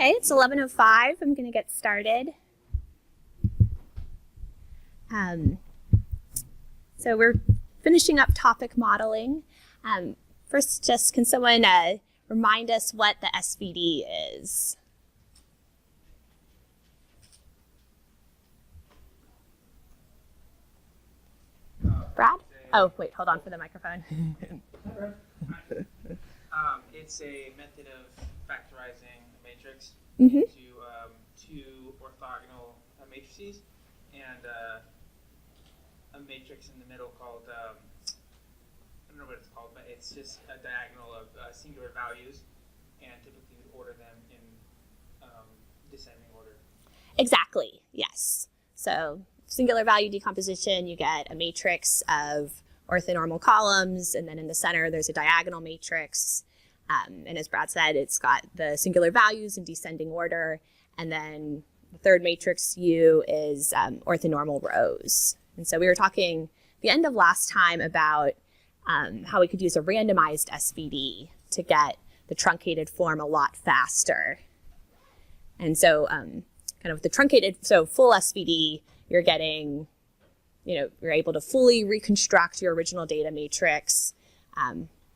Okay, it's 11:05. I'm going to get started. So we're finishing up topic modeling. First, just can someone remind us what the SVD is? Brad? Oh, wait, hold on for the microphone. It's a method of factorizing a matrix Mm-hmm. into two orthogonal matrices and a matrix in the middle called, I don't know what it's called, but it's just a diagonal of singular values, and typically we order them in descending order. Exactly, yes. So singular value decomposition, you get a matrix of orthonormal columns, and then in the center there's a diagonal matrix. And as Brad said, it's got the singular values in descending order, and then the third matrix U is orthonormal rows. And so we were talking at the end of last time about how we could use a randomized SVD to get the truncated form a lot faster. And so kind of the truncated, so full SVD, you're getting, you're able to fully reconstruct your original data matrix,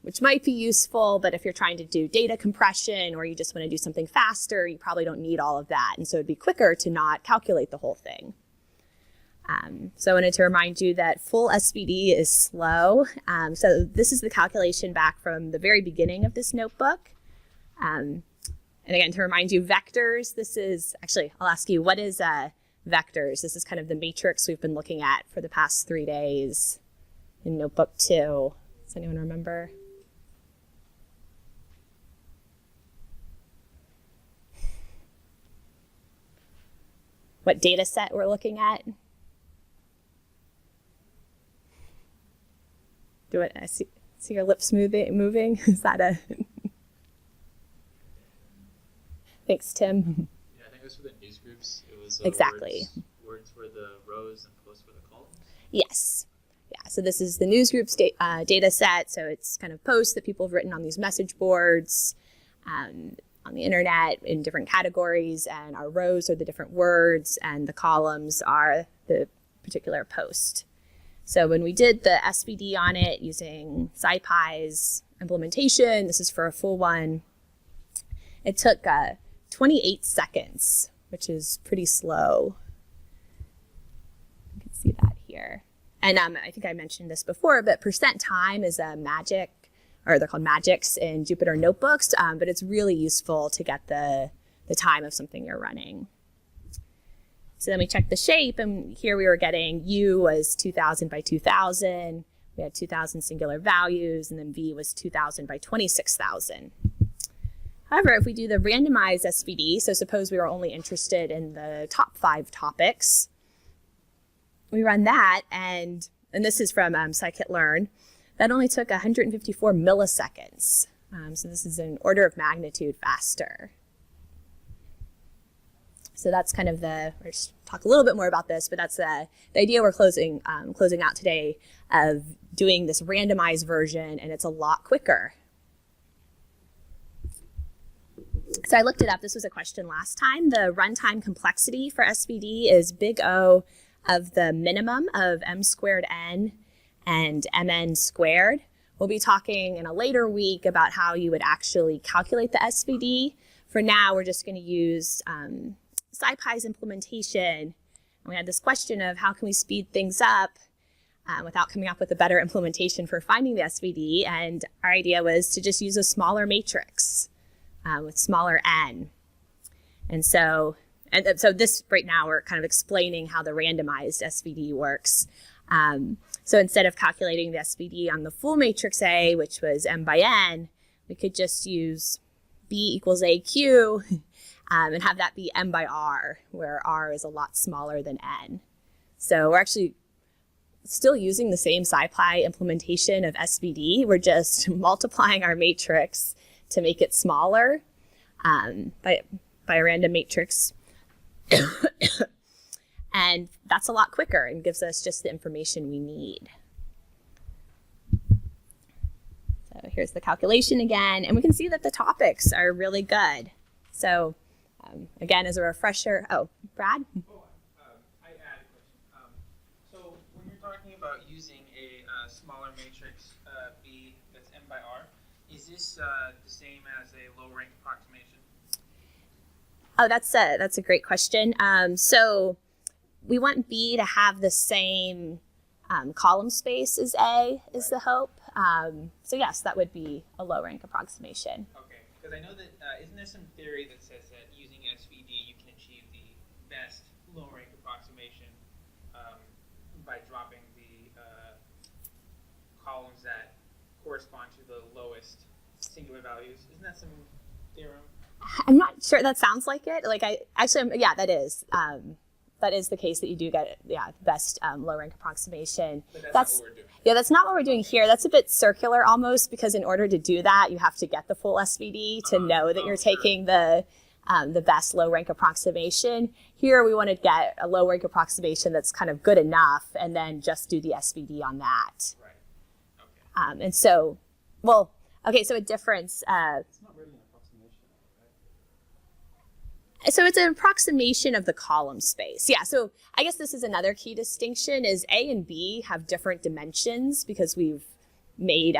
which might be useful, but if you're trying to do data compression or you just want to do something faster, you probably don't need all of that. And so it'd be quicker to not calculate the whole thing. So I wanted to remind you that full SVD is slow. So this is the calculation back from the very beginning of this notebook. And again, to remind you, vectors, this is, actually, I'll ask you, what is vectors? This is kind of the matrix we've been looking at for the past 3 days in notebook 2. Does anyone remember? What data set we're looking at? I see your lips moving? Is that a... Thanks, Tim. Yeah, I think it was for the news groups. It was exactly. Words for the rows and posts for the columns. Yes. Yeah, so this is the news groups data set. So it's kind of posts that people have written on these message boards on the internet in different categories, and our rows are the different words and the columns are the particular post. So when we did the SVD on it using SciPy's implementation, this is for a full one, it took 28 seconds, which is pretty slow. You can see that here. And I think I mentioned this before, but percent time is a magic, or they're called magics in Jupyter notebooks, but it's really useful to get the time of something you're running. So then we checked the shape, and here we were getting U was 2000 by 2000. We had 2000 singular values, and then V was 2000 by 26,000. However, if we do the randomized SVD, so suppose we were only interested in the top 5 topics, we run that, and this is from Scikit-Learn, that only took 154 milliseconds. So this is an order of magnitude faster. So that's kind of we'll just talk a little bit more about this, but that's the idea we're closing out today of doing this randomized version, and it's a lot quicker. So I looked it up. This was a question last time. The runtime complexity for SVD is big O of the minimum of m squared n and mn squared. We'll be talking in a later week about how you would actually calculate the SVD. For now, we're just going to use SciPy's implementation. And we had this question of how can we speed things up without coming up with a better implementation for finding the SVD. And our idea was to just use a smaller matrix with smaller n. And so this right now we're kind of explaining how the randomized SVD works. So instead of calculating the SVD on the full matrix A, which was m by n, we could just use B equals AQ and have that be m by r, where r is a lot smaller than n. So we're actually still using the same SciPy implementation of SVD. We're just multiplying our matrix to make it smaller by a random matrix. And that's a lot quicker and gives us just the information we need. So here's the calculation again, and we can see that the topics are really good. So Again, as a refresher, oh, Brad? Oh, I add a question. So when you're talking about using a smaller matrix B that's m by r, is this the same as a low rank approximation? Oh, that's a great question. So we want B to have the same column space as A is the hope. So yes, that would be a low rank approximation. Okay, because I know that isn't there some theory that says that using SVD you can achieve the best low rank approximation by dropping the columns that correspond to the lowest singular values? Isn't that some theorem? I'm not sure that sounds like it. Like yeah, that is. That is the case that you do get, the best low rank approximation. But that's not what we're doing. Yeah, that's not what we're doing here. That's a bit circular almost, because in order to do that, you have to get the full SVD to know that you're taking the best low rank approximation. Here, we want to get a low rank approximation that's kind of good enough, and then just do the SVD on that. Right. Okay. And so, well, okay, so a difference. It's not really an approximation, right? So it's an approximation of the column space. Yeah, so I guess this is another key distinction is A and B have different dimensions because we've made,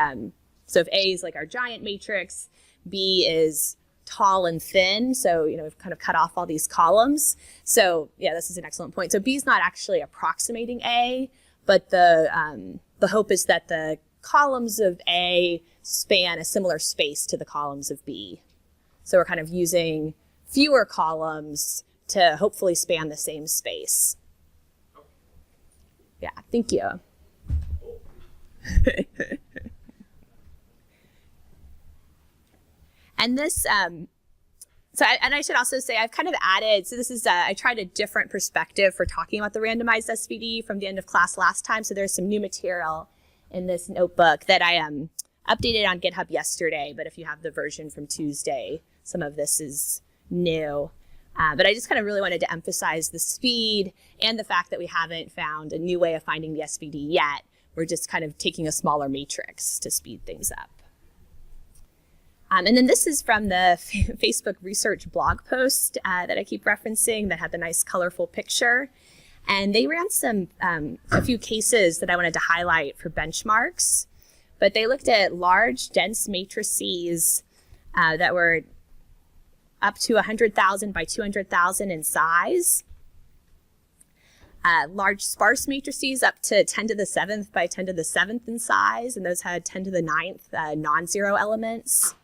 so if A is like our giant matrix, B is tall and thin. So, we've kind of cut off all these columns. So yeah, this is an excellent point. So B is not actually approximating A, but the hope is that the columns of A span a similar space to the columns of B. So we're kind of using fewer columns to hopefully span the same space. Yeah, thank you. And this, I should also say I've kind of added, so this is, I tried a different perspective for talking about the randomized SVD from the end of class last time. So there's some new material in this notebook that I updated on GitHub yesterday, but if you have the version from Tuesday, some of this is new. But I just kind of really wanted to emphasize the speed and the fact that we haven't found a new way of finding the SVD yet. We're just kind of taking a smaller matrix to speed things up. And then this is from the Facebook research blog post that I keep referencing that had the nice colorful picture. And they ran a few cases that I wanted to highlight for benchmarks. But they looked at large, dense matrices that were up to 100,000 by 200,000 in size. Large sparse matrices up to 10 to the 7th by 10 to the 7th in size, and those had 10 to the 9th non-zero elements.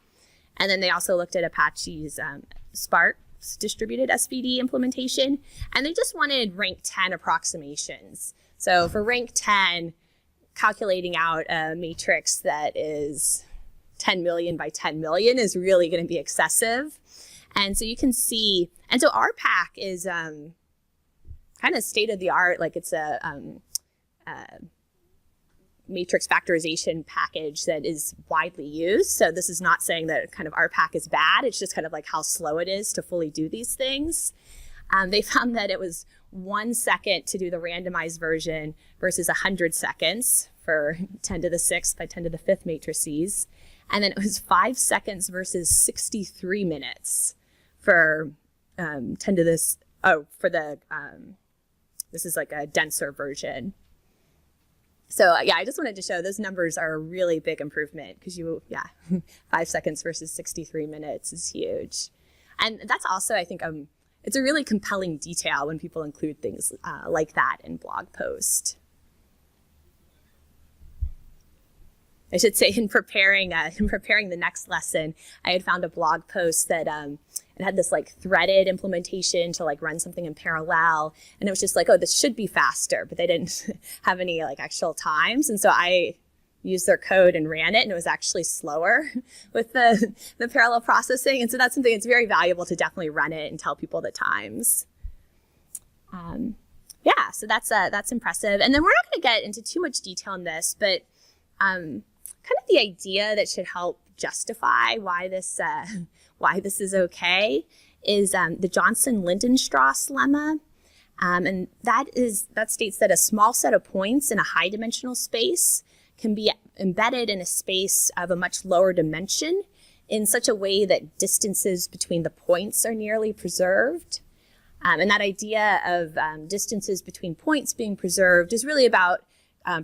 And then they also looked at Apache's Spark's distributed SVD implementation, and they just wanted rank 10 approximations. So for rank 10, calculating out a matrix that is 10 million by 10 million is really going to be excessive. And so you can see, and so RPAC is kind of state of the art, like it's a matrix factorization package that is widely used. So this is not saying that kind of RPAC is bad. It's just kind of like how slow it is to fully do these things. They found that it was 1 second to do the randomized version versus 100 seconds for 10 to the 6th by 10 to the 5th matrices. And then it was 5 seconds versus 63 minutes for 10 to this, for the, this is like a denser version. So yeah, I just wanted to show those numbers are a really big improvement because 5 seconds versus 63 minutes is huge. And that's also, I think, it's a really compelling detail when people include things like that in blog posts. I should say in preparing the next lesson, I had found a blog post that it had this like threaded implementation to like run something in parallel, and it was just like, oh, this should be faster, but they didn't have any like actual times, and so I used their code and ran it, and it was actually slower with the parallel processing, and so that's something that's very valuable to definitely run it and tell people the times. Yeah, so that's impressive, and then we're not going to get into too much detail on this, but kind of the idea that should help justify why this is okay is the Johnson-Lindenstrass lemma, and that states that a small set of points in a high-dimensional space can be embedded in a space of a much lower dimension in such a way that distances between the points are nearly preserved. And that idea of distances between points being preserved is really about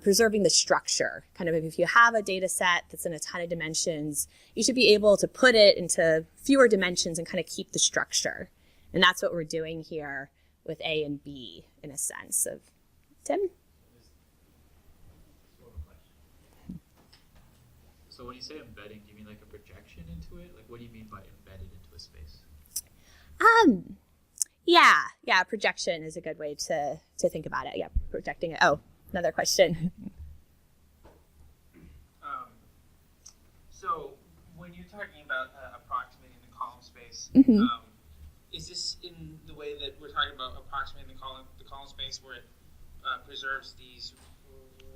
preserving the structure. Kind of if you have a data set that's in a ton of dimensions, you should be able to put it into fewer dimensions and kind of keep the structure. And that's what we're doing here with A and B in a sense of, Tim? So when you say embedding, do you mean like a projection into it? Like what do you mean by embedded into a space? Yeah, projection is a good way to think about it. Yeah, projecting it. Oh, another question. So when you're talking about approximating the column space, Mhm. is this in the way that we're talking about approximating the column space where it preserves these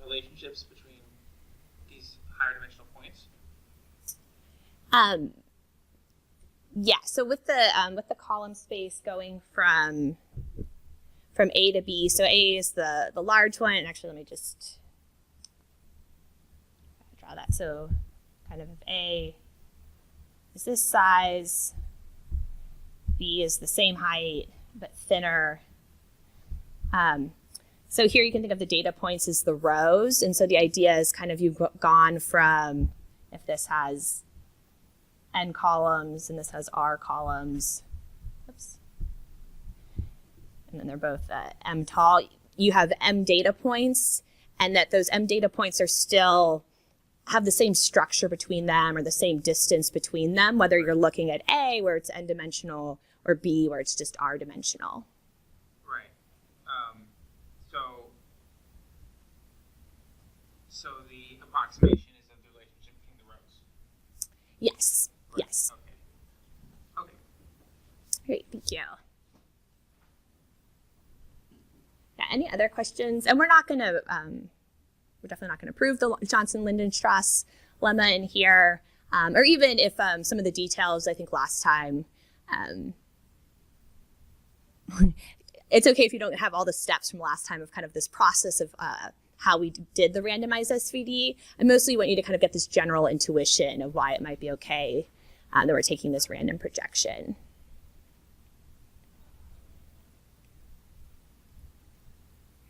relationships between these higher dimensional points? Yeah, so with the column space going from A to B, so A is the large one, and actually let me just draw that. So kind of if A is this size, B is the same height but thinner. So here you can think of the data points as the rows, and so the idea is kind of you've gone from, if this has n columns and this has r columns, oops, and then they're both m tall, you have m data points, and that those m data points are still have the same structure between them or the same distance between them, whether you're looking at A where it's n dimensional or B where it's just r dimensional. Right. So the approximation is of the relationship between the rows. Yes. Right. Yes. Okay. Great, thank you. Yeah, any other questions? And we're definitely not gonna prove the Johnson-Lindenstrass lemma in here, or even if some of the details, I think last time, it's okay if you don't have all the steps from last time of kind of this process of how we did the randomized SVD. I mostly want you to kind of get this general intuition of why it might be okay that we're taking this random projection.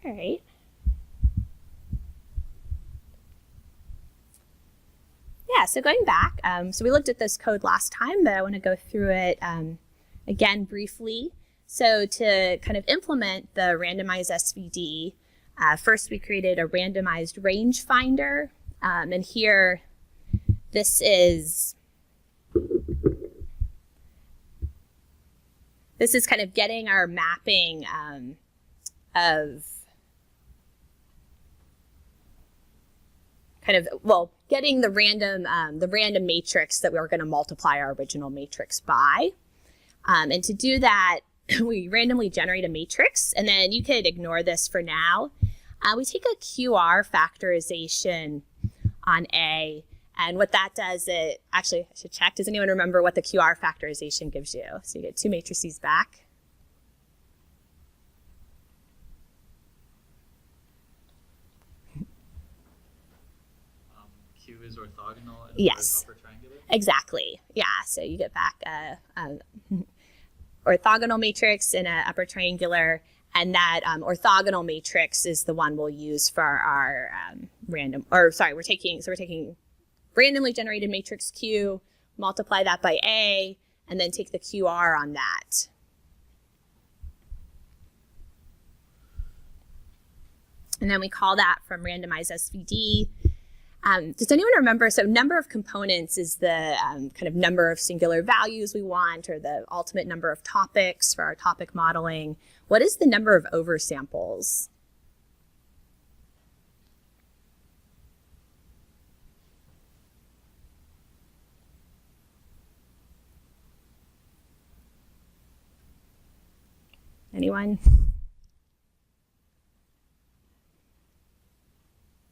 All right. Yeah, so going back, so we looked at this code last time, but I want to go through it again briefly. So to kind of implement the randomized SVD, first we created a randomized range finder, and here this is kind of getting our mapping of kind of, well, getting the random matrix that we were going to multiply our original matrix by. And to do that, we randomly generate a matrix, and then you could ignore this for now. We take a QR factorization on A, and what that does, actually, I should check, does anyone remember what the QR factorization gives you? So you get two matrices back. Q is orthogonal and Yes. upper triangular? Exactly, yeah, so you get back a orthogonal matrix and an upper triangular, and that orthogonal matrix is the one we'll use for our we're taking randomly generated matrix Q, multiply that by A, and then take the QR on that. And then we call that from randomized SVD. Does anyone remember, so number of components is the kind of number of singular values we want, or the ultimate number of topics for our topic modeling. What is the number of oversamples? Anyone?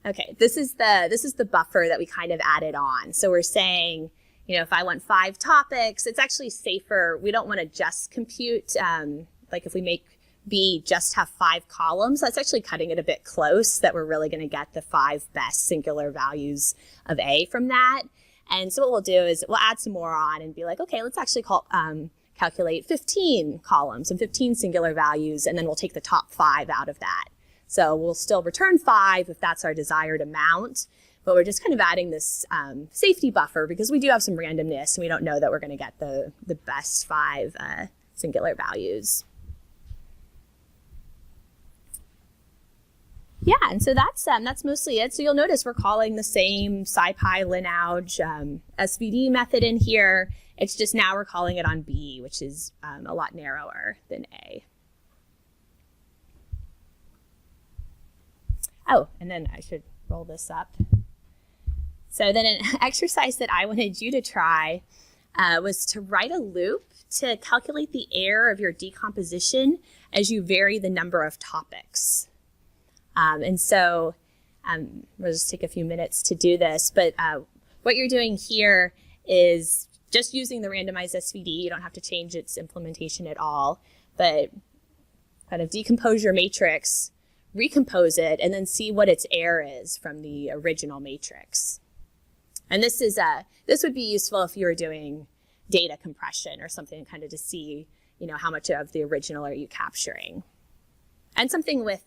Okay, this is the buffer that we kind of added on. So we're saying, you know, if I want 5 topics, it's actually safer. We don't want to just compute, like if we make B just have 5 columns, that's actually cutting it a bit close, that we're really going to get the 5 best singular values of A from that. And so what we'll do is we'll add some more on and be like, okay, let's actually calculate 15 columns and 15 singular values, and then we'll take the top 5 out of that. So we'll still return 5 if that's our desired amount, but we're just kind of adding this safety buffer because we do have some randomness and we don't know that we're going to get the best 5 singular values. Yeah, and so that's mostly it. So you'll notice we're calling the same SciPy LinAlg SVD method in here. It's just now we're calling it on B, which is a lot narrower than A. Oh, and then I should roll this up. So then an exercise that I wanted you to try was to write a loop to calculate the error of your decomposition as you vary the number of topics. And so we'll just take a few minutes to do this, but what you're doing here is just using the randomized SVD. You don't have to change its implementation at all, but kind of decompose your matrix, recompose it, and then see what its error is from the original matrix. And this would be useful if you were doing data compression or something, kind of to see, how much of the original are you capturing. And something with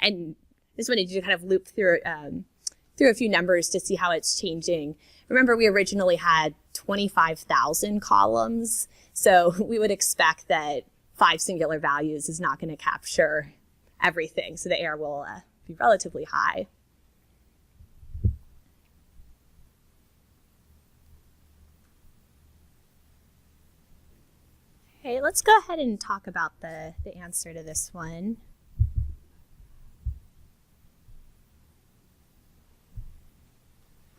and this wanted you to kind of loop through a few numbers to see how it's changing. Remember, we originally had 25,000 columns, so we would expect that 5 singular values is not going to capture everything, so the error will be relatively high. Okay, let's go ahead and talk about the answer to this one.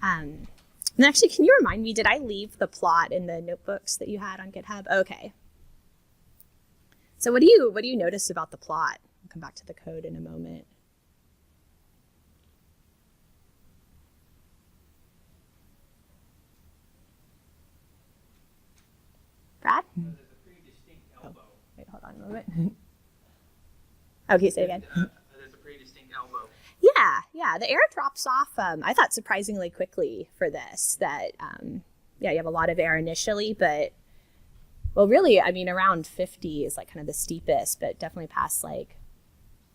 And actually, can you remind me, did I leave the plot in the notebooks that you had on GitHub? Okay. So what do you notice about the plot? I'll come back to the code in a moment. Brad? There's a pretty distinct elbow. Wait, hold on a moment. Okay, say it again. There's a pretty distinct elbow. Yeah, the error drops off, I thought, surprisingly quickly for this. That, you have a lot of error initially, but, well, really, around 50 is like kind of the steepest, but definitely past like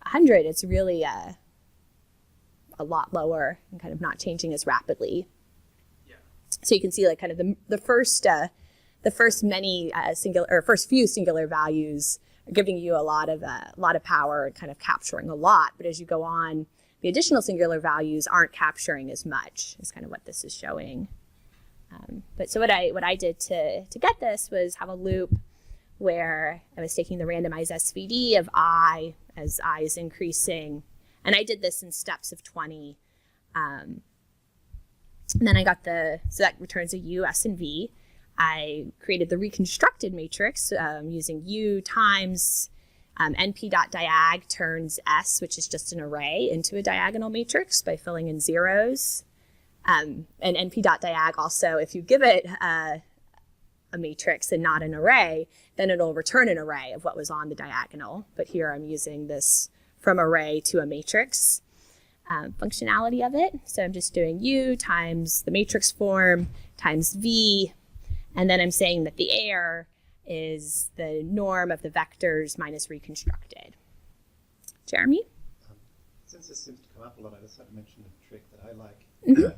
100, it's really a lot lower and kind of not changing as rapidly. Yeah. So you can see like kind of the first many first few singular values are giving you a lot of power and kind of capturing a lot, but as you go on, the additional singular values aren't capturing as much, is kind of what this is showing. But so what I did to get this was have a loop where I was taking the randomized SVD of I as I is increasing, and I did this in steps of 20. And then I got so that returns a U, S, and V. I created the reconstructed matrix using U times np.diag turns S, which is just an array, into a diagonal matrix by filling in zeros. And np.diag also, if you give it a matrix and not an array, then it'll return an array of what was on the diagonal. But here I'm using this from array to a matrix functionality of it. So I'm just doing U times the matrix form times V, and then I'm saying that the error is the norm of the vectors minus reconstructed. Jeremy? Since this seems to come up a lot, I just want to mention a trick that I like. Mm-hmm.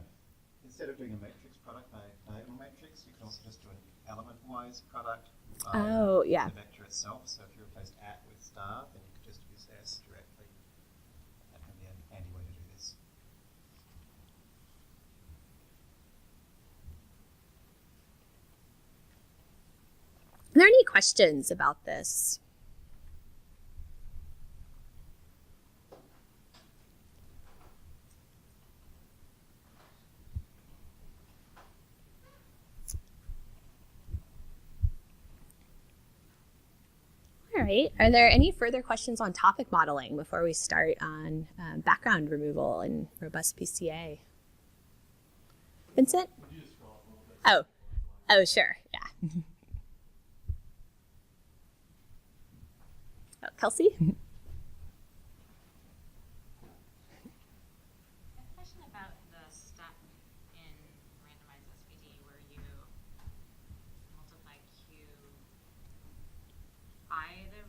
Instead of doing a matrix product by diagonal matrix, you can also just do an element-wise product by Yeah. the vector itself. So if you replaced at with star, then you could just use S directly. That can be an handy way to do this. Are there any questions about this? All right. Are there any further questions on topic modeling before we start on background removal in robust PCA? Vincent? Would you just scroll up a little bit? Oh, sure. Yeah. Oh, Kelsey? A question about the step in randomized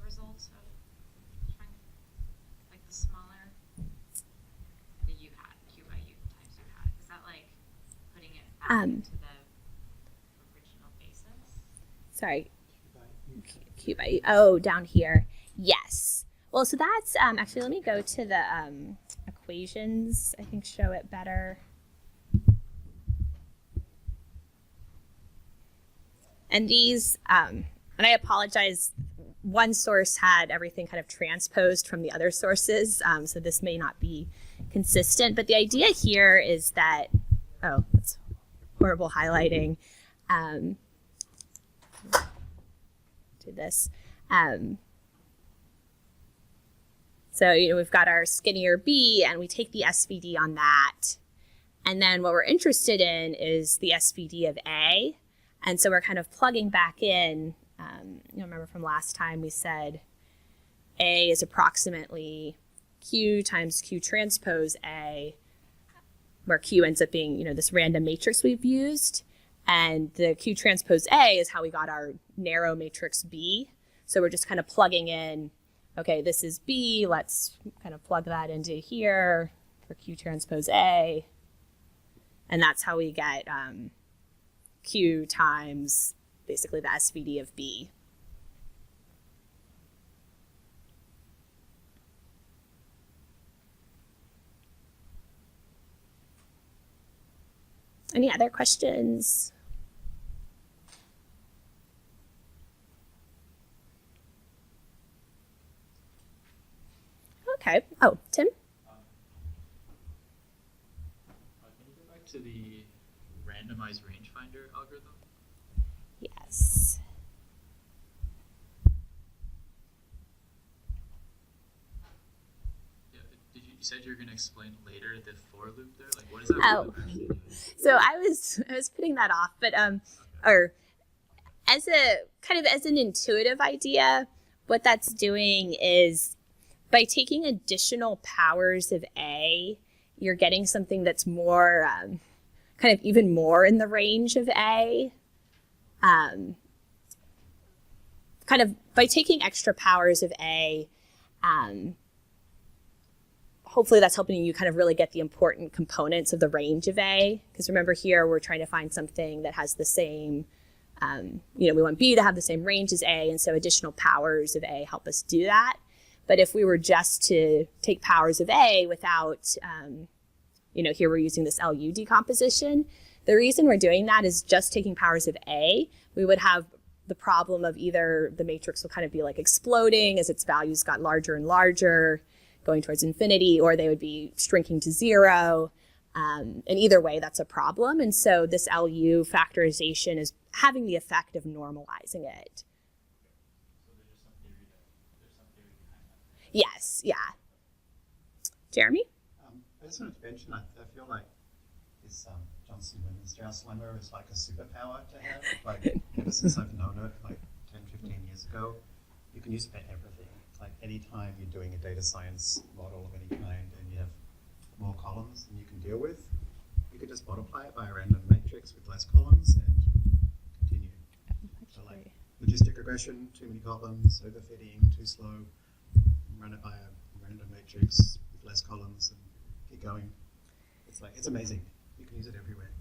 result of trying, like the smaller the U hat, Q by U times U hat? Is that like putting it back into the original basis? Sorry, Q by U. Oh, down here. Yes. Well, so that's actually, let me go to the equations. I think show it better. And these, and I apologize, one source had everything kind of transposed from the other sources, so this may not be consistent. But the idea here is that, oh, that's horrible highlighting. Do this. So, we've got our skinnier B, and we take the SVD on that. And then what we're interested in is the SVD of A. And so we're kind of plugging back in, remember from last time we said A is approximately Q times Q transpose A, where Q ends up being, this random matrix we've used. And the Q transpose A is how we got our narrow matrix B. So we're just kind of plugging in, okay, this is B, let's kind of plug that into here for Q transpose A. And that's how we get Q times basically the SVD of B. Any other questions? Okay. Oh, Tim? Can you go back to the randomized rangefinder algorithm? Yes. Yeah, you said you were going to explain later the for loop there? Like, what is that Oh. for loop actually doing? So I was putting that off, but or as an intuitive idea, what that's doing is by taking additional powers of A, you're getting something that's more kind of even more in the range of A. Kind of by taking extra powers of A, hopefully that's helping you kind of really get the important components of the range of A. Because remember here, we're trying to find something that has the same, we want B to have the same range as A, and so additional powers of A help us do that. But if we were just to take powers of A without, here we're using this LU decomposition, the reason we're doing that is just taking powers of A, we would have the problem of either the matrix will kind of be like exploding as its values got larger and larger, going towards infinity, or they would be shrinking to zero. And either way, that's a problem. And so this LU factorization is having the effect of normalizing it. So there's some theory behind that. Yes, yeah. Jeremy? I just wanted to mention, I feel like this Johnson Women's Joust lemma is like a superpower to have. Like, ever since I've known it, like 10, 15 years ago, you can use it for everything. Like, anytime you're doing a data science model of any kind and you have more columns than you can deal with, you could just multiply it by a random matrix with less columns and continue. So like logistic regression, too many columns, overfitting, too slow, run it by a random matrix with less columns and keep going. It's amazing. You can use it everywhere.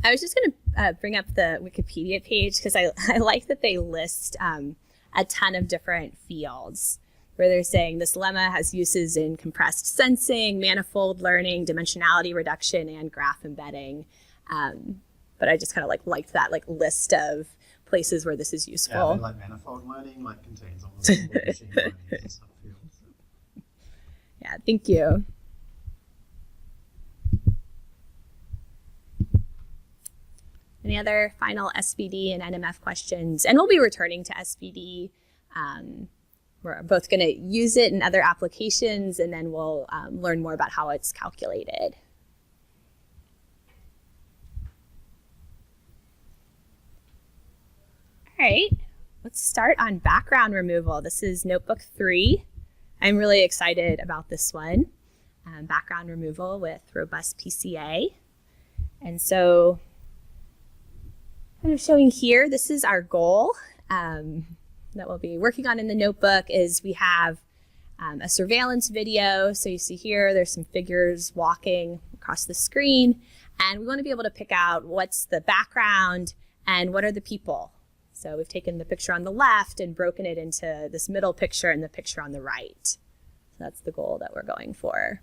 I was just going to bring up the Wikipedia page because I like that they list a ton of different fields where they're saying this lemma has uses in compressed sensing, manifold learning, dimensionality reduction, and graph embedding. But I just kind of liked that list of places where this is useful. Yeah, and like manifold learning contains almost all the machine learning as a subfield. So. Yeah, thank you. Any other final SVD and NMF questions? And we'll be returning to SVD. We're both going to use it in other applications, and then we'll learn more about how it's calculated. All right, let's start on background removal. This is notebook 3. I'm really excited about this one. Background removal with robust PCA. And so kind of showing here, this is our goal. that we'll be working on in the notebook is we have a surveillance video. So you see here, there's some figures walking across the screen. And we want to be able to pick out what's the background and what are the people. So we've taken the picture on the left and broken it into this middle picture and the picture on the right. So that's the goal that we're going for.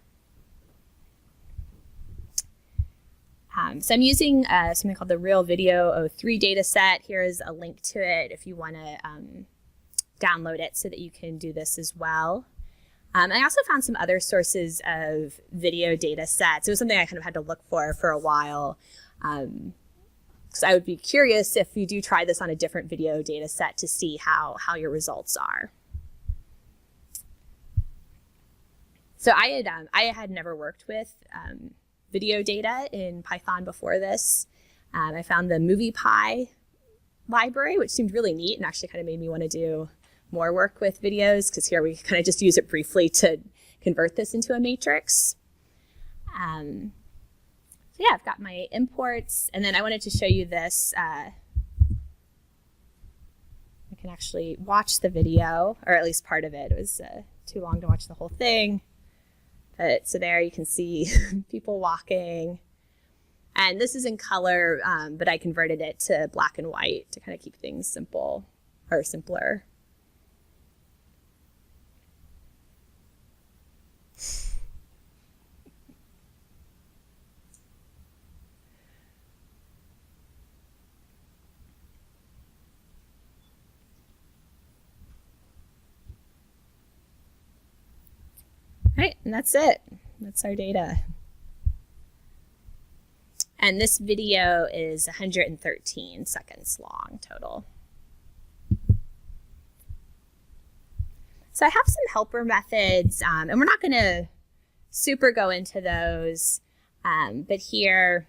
So I'm using something called the Real Video 03 data set. Here is a link to it if you want to download it so that you can do this as well. I also found some other sources of video data sets. It was something I kind of had to look for a while. Because I would be curious if you do try this on a different video data set to see how your results are. So I had never worked with video data in Python before this. I found the MoviePy library, which seemed really neat and actually kind of made me want to do more work with videos, because here we kind of just use it briefly to convert this into a matrix. So yeah, I've got my imports, and then I wanted to show you this. I can actually watch the video, or at least part of it. It was too long to watch the whole thing. But so there you can see people walking. And this is in color, but I converted it to black and white to kind of keep things simple, or simpler. Right, and that's it. That's our data. And this video is 113 seconds long total. So I have some helper methods, and we're not going to super go into those, but here,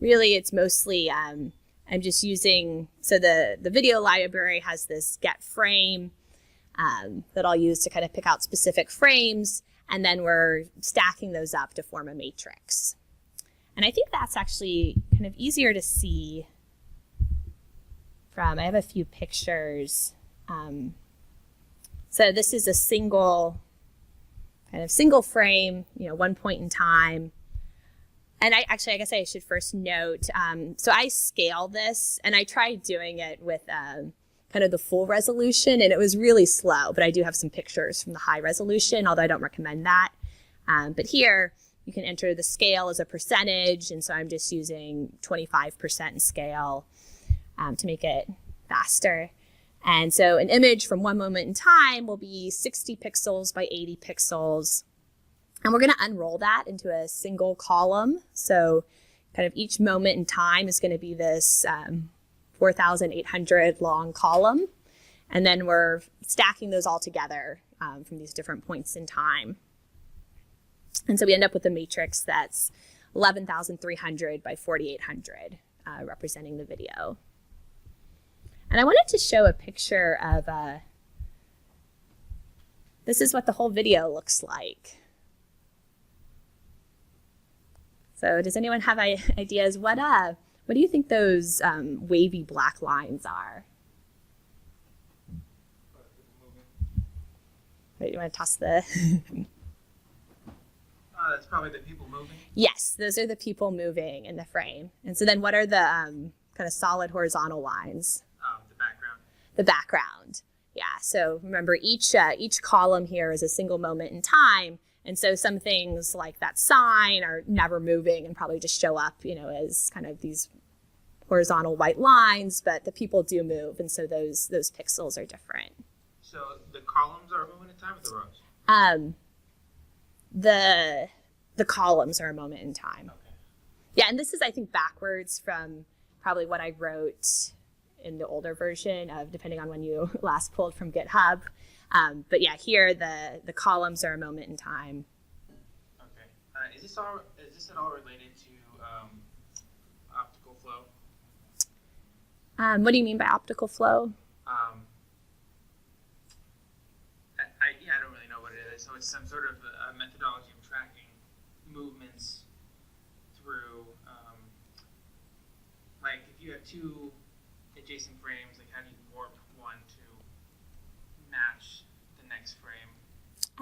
really it's mostly, I'm just using, so the video library has this get frame that I'll use to kind of pick out specific frames, and then we're stacking those up to form a matrix. And I think that's actually kind of easier to see from, I have a few pictures. So this is a single frame, one point in time. And I guess I should first note, so I scale this, and I tried doing it with kind of the full resolution, and it was really slow, but I do have some pictures from the high resolution, although I don't recommend that. But here, you can enter the scale as a percentage, and so I'm just using 25% scale to make it faster. And so an image from one moment in time will be 60 pixels by 80 pixels. And we're going to unroll that into a single column. So kind of each moment in time is going to be this 4,800 long column. And then we're stacking those all together from these different points in time. And so we end up with a matrix that's 11,300 by 4,800, representing the video. And I wanted to show a picture of, this is what the whole video looks like. So does anyone have ideas? What do you think those wavy black lines are? Wait, you want to toss the... That's probably the people moving. Yes, those are the people moving in the frame. And so then what are the kind of solid horizontal lines? The background. The background. Yeah, so remember each column here is a single moment in time. And so some things like that sign are never moving and probably just show up, as kind of these horizontal white lines, but the people do move. And so those pixels are different. So the columns are a moment in time or the rows? The columns are a moment in time. Okay. Yeah, and this is, I think, backwards from probably what I wrote in the older version of, depending on when you last pulled from GitHub. But yeah, here the columns are a moment in time. Okay. Is this at all related to optical flow? What do you mean by optical flow? I don't really know what it is. So it's some sort of a methodology of tracking movements through, like if you have two adjacent frames, like how do you warp one to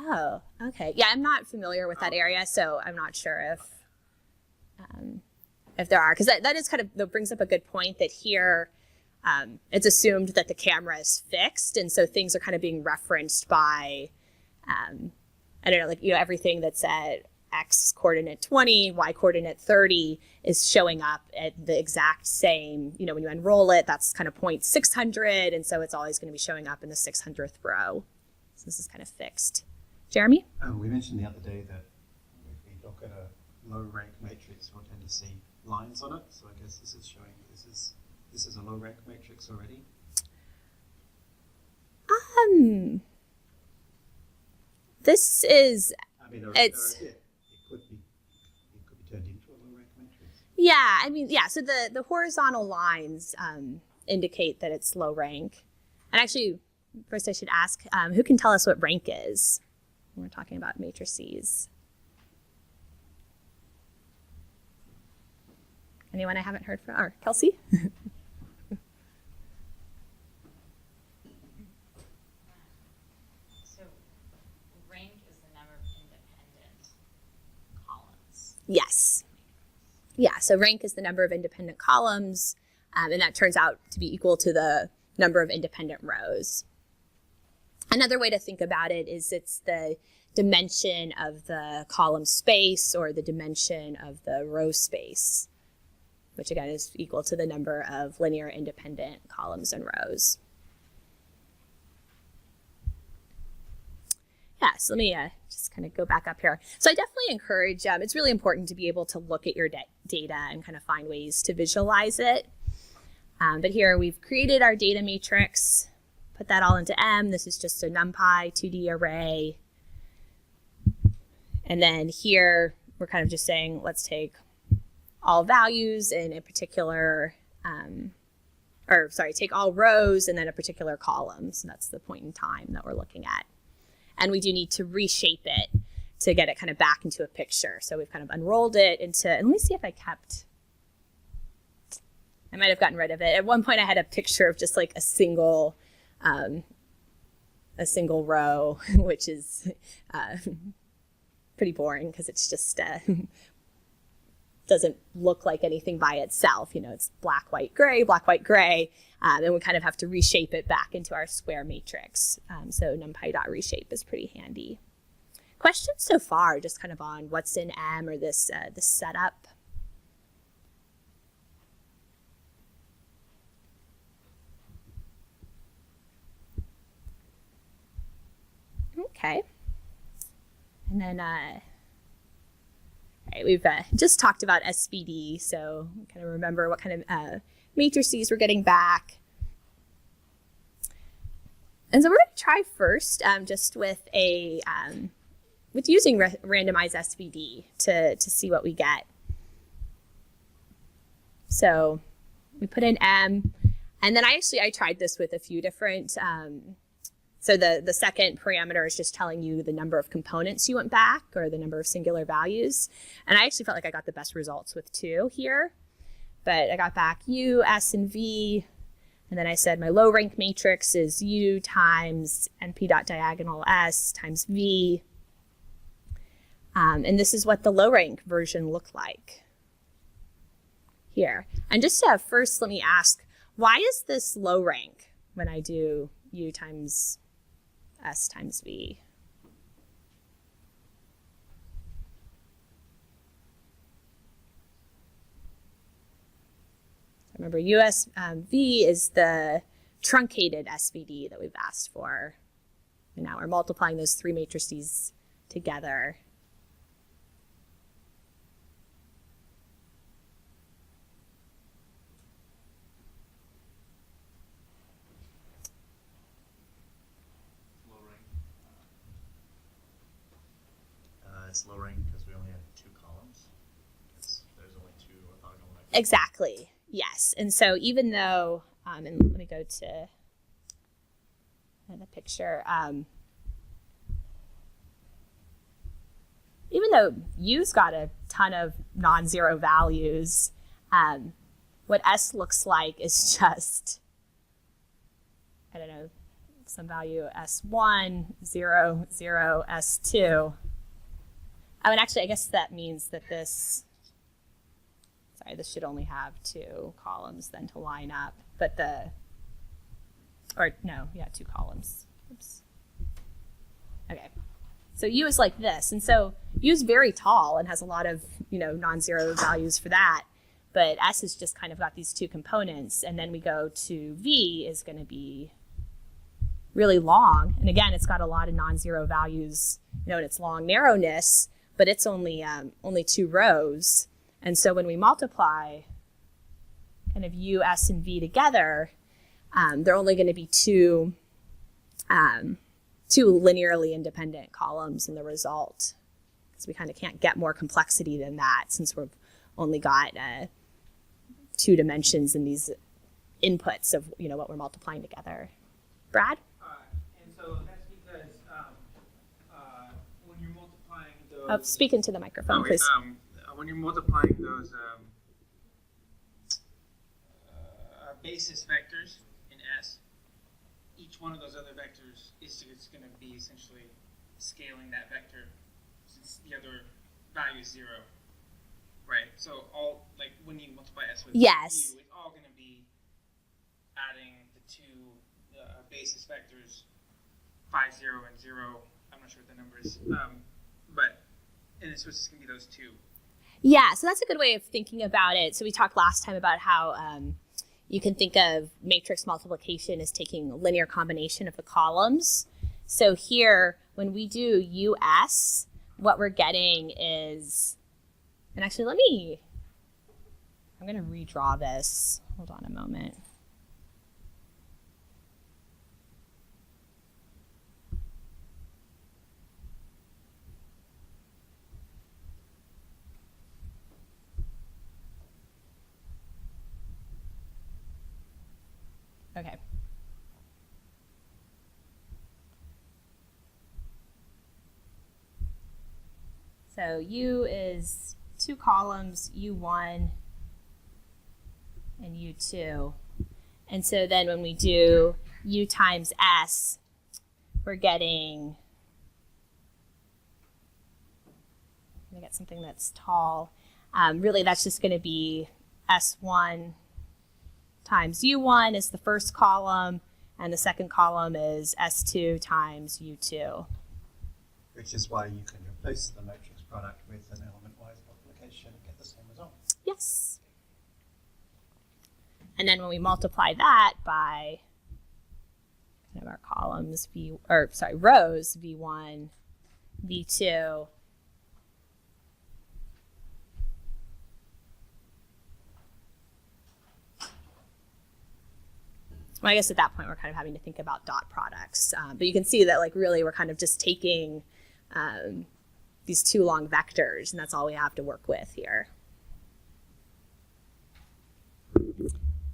Oh, okay. Yeah, I'm not familiar with that area, so I'm not sure if there are, because that is kind of, that brings up a good point that here it's assumed that the camera is fixed, and so things are kind of being referenced by, I don't know, like, everything that's at x coordinate 20, y coordinate 30 is showing up at the exact same, when you unroll it, that's kind of 0.600, and so it's always going to be showing up in the 600th row. So this is kind of fixed. Jeremy? We mentioned the other day that if we look at a low rank matrix, we'll tend to see lines on it. So I guess this is showing this is a low rank matrix already. This is, I mean, it could be turned into a low rank matrix. yeah, so the horizontal lines indicate that it's low rank. And actually, first I should ask, who can tell us what rank is when we're talking about matrices? Anyone I haven't heard from? Or Kelsey? So rank is the number of independent columns. Yes. Yeah, so rank is the number of independent columns, and that turns out to be equal to the number of independent rows. Another way to think about it is it's the dimension of the column space or the dimension of the row space, which again is equal to the number of linear independent columns and rows. Yeah, so let me just kind of go back up here. So I definitely encourage, it's really important to be able to look at your data and kind of find ways to visualize it. But here we've created our data matrix, put that all into M. This is just a NumPy 2D array. And then here we're kind of just saying, let's take all values in a particular, take all rows and then a particular column. So that's the point in time that we're looking at. And we do need to reshape it to get it kind of back into a picture. So we've kind of unrolled it into, and let me see if I might have gotten rid of it. At one point I had a picture of just like a single row, which is pretty boring because it's just, doesn't look like anything by itself. It's black, white, gray, and we kind of have to reshape it back into our square matrix. So numpy.reshape is pretty handy. Questions so far, just kind of on what's in M or this setup? Okay. And then, we've just talked about SVD, so kind of remember what kind of matrices we're getting back. And so we're going to try first just with using randomized SVD to see what we get. So we put in M, and then I tried this with a few different. So the second parameter is just telling you the number of components you went back or the number of singular values. And I actually felt like I got the best results with 2 here. But I got back U, S, and V. And then I said my low rank matrix is U times np.diagonal S times V. And this is what the low rank version looked like here. And just first, let me ask, why is this low rank when I do U times S times V? Remember, USV is the truncated SVD that we've asked for. And now we're multiplying those 3 matrices together. It's low rank because we only have 2 columns. There's only 2 orthogonal matrices. Exactly. Yes. And so even though, and let me go to the picture. Even though U's got a ton of non-zero values, what S looks like is just, I don't know, some value S1, 0, 0, S2. Oh, and actually, I guess that means that this should only have 2 columns then to line up, but 2 columns. Oops. Okay, so U is like this, and so U is very tall and has a lot of, non-zero values for that, but S has just kind of got these 2 components, and then we go to V is going to be really long, and again, it's got a lot of non-zero values, in its long narrowness, but it's only 2 rows. And so when we multiply kind of U, S, and V together, they're only going to be 2 linearly independent columns in the result. Because we kind of can't get more complexity than that since we've only got 2 dimensions in these inputs of what we're multiplying together. Brad? And so that's because when you're multiplying those... Speak into the microphone, please. When you're multiplying those basis vectors in S, each one of those other vectors is going to be essentially scaling that vector since the other value is 0, right? So when you multiply S with yes. U, it's all going to be adding the 2 basis vectors, 5, 0, and 0. I'm not sure what the number is, and it's just going to be those 2. Yeah, so that's a good way of thinking about it. So we talked last time about how you can think of matrix multiplication as taking a linear combination of the columns. So here, when we do US, what we're getting is, and actually I'm going to redraw this. Hold on a moment. Okay. So U is 2 columns, U1 and U2. And so then when we do U times S, we're getting, I'm going to get something that's tall. Really, that's just going to be S1 times U1 is the first column, and the second column is S2 times U2. Which is why you can replace the matrix product with an element-wise multiplication and get the same result. Yes. And then when we multiply that by kind of our columns, rows, V1, V2, well, I guess at that point we're kind of having to think about dot products. But you can see that really we're kind of just taking these 2 long vectors, and that's all we have to work with here.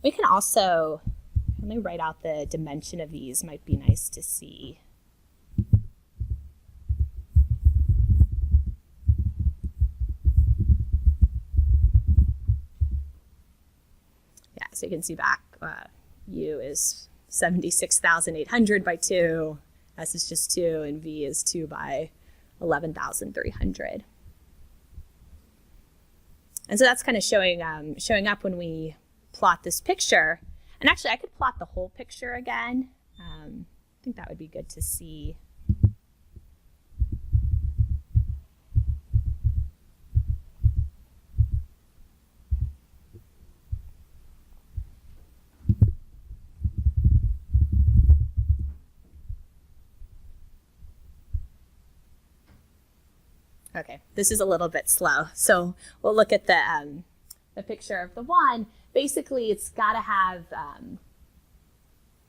We can also, let me write out the dimension of these, might be nice to see. Yeah, so you can see back, U is 76,800 by 2, S is just 2, and V is 2 by 11,300. And so that's kind of showing up when we plot this picture. And actually, I could plot the whole picture again. I think that would be good to see. Okay, this is a little bit slow. So we'll look at the picture of the 1. Basically, it's got to have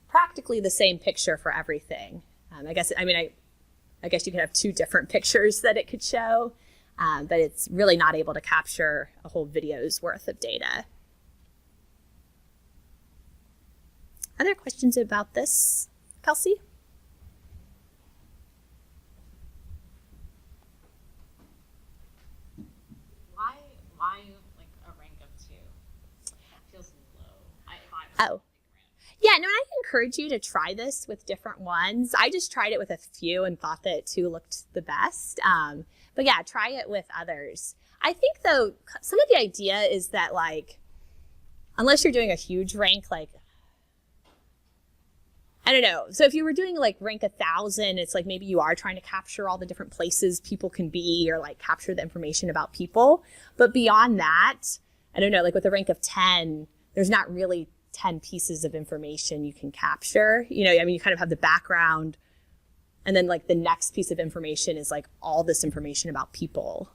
practically the same picture for everything. I guess you could have 2 different pictures that it could show, but it's really not able to capture a whole video's worth of data. Other questions about this, Kelsey? Why like a rank of 2? That feels low. 5 is Oh. Yeah, no, and I encourage you to try this with different ones. I just tried it with a few and thought that 2 looked the best. But yeah, try it with others. I think, though, some of the idea is that, like, unless you're doing a huge rank, like, I don't know. So if you were doing like rank 1,000, it's like maybe you are trying to capture all the different places people can be or like capture the information about people. But beyond that, I don't know, like with a rank of 10, there's not really 10 pieces of information you can capture. You know, I mean, you kind of have the background, and then like the next piece of information is like all this information about people.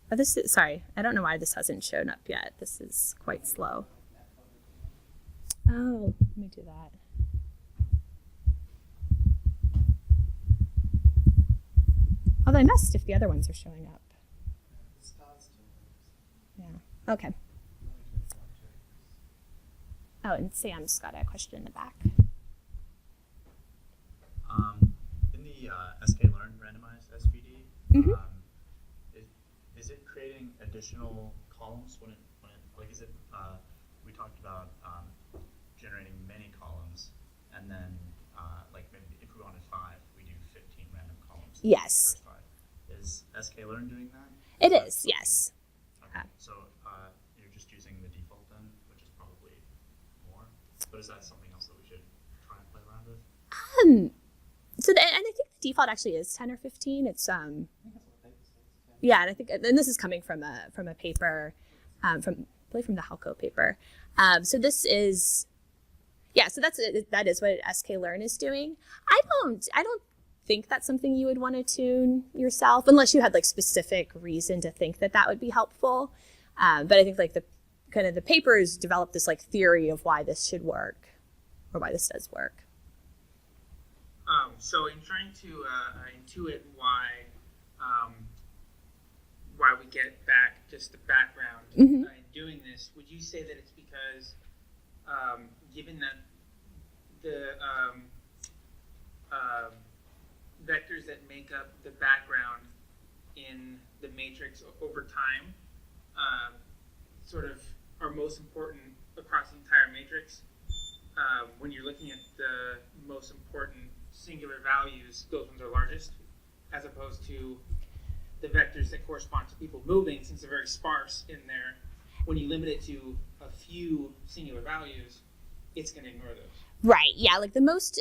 Oh, this is, sorry, I don't know why this hasn't shown up yet. This is quite slow. Oh, let me do that. Although I must if the other ones are showing up. Yeah, okay. Oh, and Sam's got a question in the back. In the Scikit-Learn randomized SVD, Mhm. is it creating additional columns when it like is it we talked about generating many columns, and then like maybe if we wanted 5, we do 15 random columns. Yes. First 5. Is Scikit-Learn doing that? It is, yes. Okay. So you're just using the default then, which is probably more. But is that something else that we should try and play around with? So and I think the default actually is 10 or 15. It's I think that's what the paper says. yeah, and I think, and this is coming from a paper, from I believe from the Halco paper. So this is, yeah, so that is what Scikit-Learn is doing. I don't think that's something you would want to tune yourself unless you had like specific reason to think that would be helpful. But I think like the papers developed this like theory of why this should work, or why this does work. So in trying to intuit why we get back just the background Mhm. in doing this, would you say that it's because given that the vectors that make up the background in the matrix over time sort of are most important across the entire matrix? When you're looking at the most important singular values, those ones are largest, as opposed to the vectors that correspond to people moving, since they're very sparse in there. When you limit it to a few singular values, it's going to ignore those. Right. Yeah. Like the most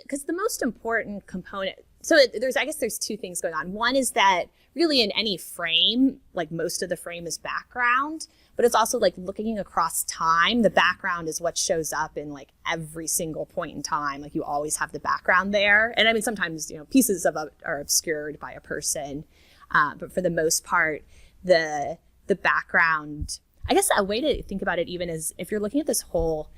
important component. So there's 2 things going on. One is that really in any frame, like most of the frame is background, but it's also like looking across time. The background is what shows up in like every single point in time. Like you always have the background there. And I mean, sometimes, you know, pieces of it are obscured by a person. But for the most part, the background, I guess a way to think about it even is if you're looking at this whole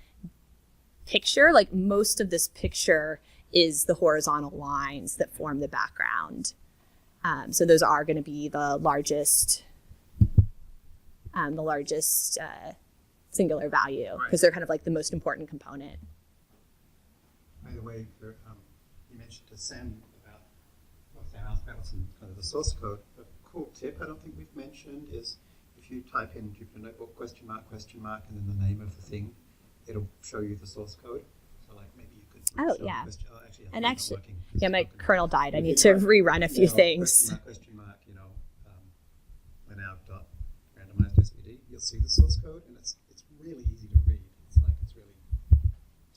picture, like most of this picture is the horizontal lines that form the background. So those are going to be the largest singular value, because they're kind of like the most important component. By the way, you mentioned to Sam about and kind of the source code. A cool tip I don't think we've mentioned is if you type in Jupyter Notebook !, and then the name of the thing, it'll show you the source code. So like maybe you could. Actually, yeah, my kernel died. I need to rerun a few things. Randomized SVD. You'll see the source code, and it's really easy to read. It's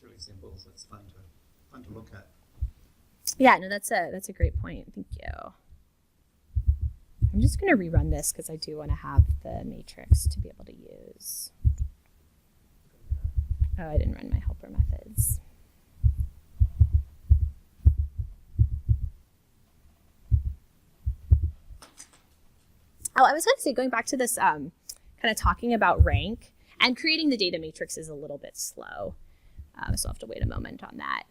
really simple, so it's fun to look at. Yeah, no, that's a great point. Thank you. I'm just going to rerun this because I do want to have the matrix to be able to use. Oh, I didn't run my helper methods. Oh, I was going to say, going back to this kind of talking about rank, and creating the data matrix is a little bit slow. So I'll have to wait a moment on that.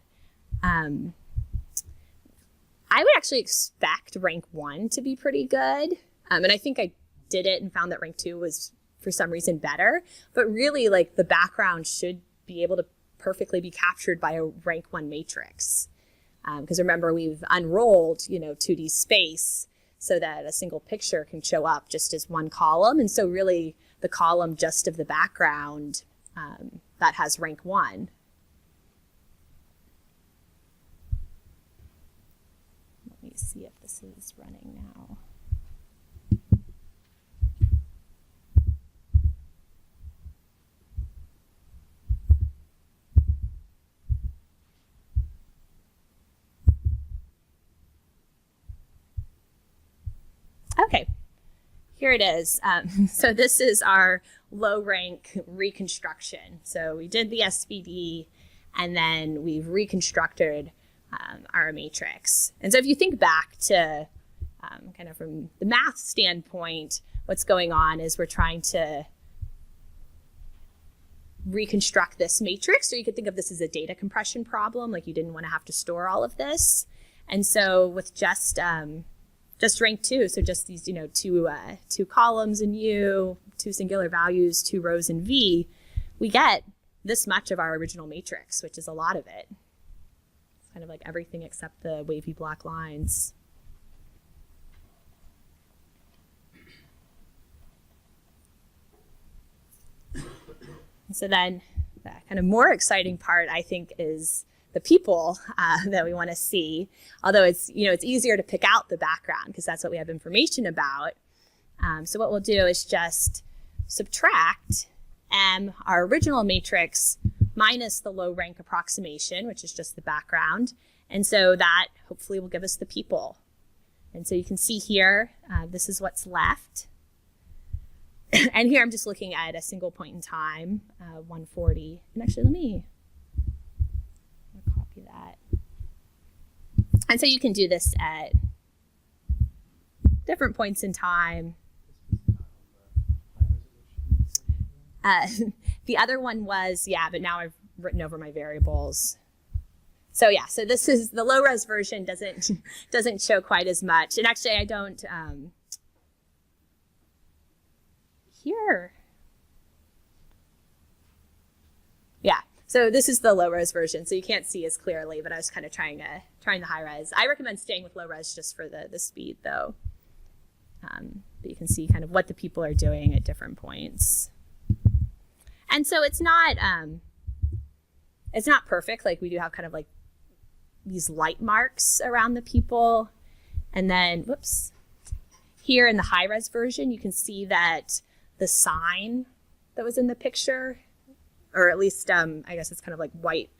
I would actually expect rank 1 to be pretty good. And I think I did it and found that rank 2 was for some reason better. But really, like, the background should be able to perfectly be captured by a rank 1 matrix. Because remember, we've unrolled, 2D space so that a single picture can show up just as one column. And so really, the column just of the background that has rank 1. Let me see if this is running now. Okay, here it is. So this is our low rank reconstruction. So we did the SVD and then we've reconstructed our matrix. And so if you think back to kind of from the math standpoint, what's going on is we're trying to reconstruct this matrix, or you could think of this as a data compression problem, like you didn't want to have to store all of this. And so with just rank 2, so just these, two columns in U, 2 singular values, 2 rows in V, we get this much of our original matrix, which is a lot of it. It's kind of like everything except the wavy black lines. And so then the kind of more exciting part, I think, is the people that we want to see. Although it's easier to pick out the background because that's what we have information about. So what we'll do is just subtract our original matrix minus the low rank approximation, which is just the background. And so that hopefully will give us the people. And so you can see here, this is what's left. And here I'm just looking at a single point in time, 140. And actually, let me copy that. And so you can do this at different points in time. The other one was, but now I've written over my variables. So yeah, so this is the low res version doesn't show quite as much. And actually I don't, here. Yeah, so this is the low res version, so you can't see as clearly, but I was kind of trying the high res. I recommend staying with low res just for the speed though. But you can see kind of what the people are doing at different points. And so it's not perfect. Like we do have kind of like these light marks around the people. And then, whoops, here in the high res version, you can see that the sign that was in the picture, or at least I guess it's kind of like white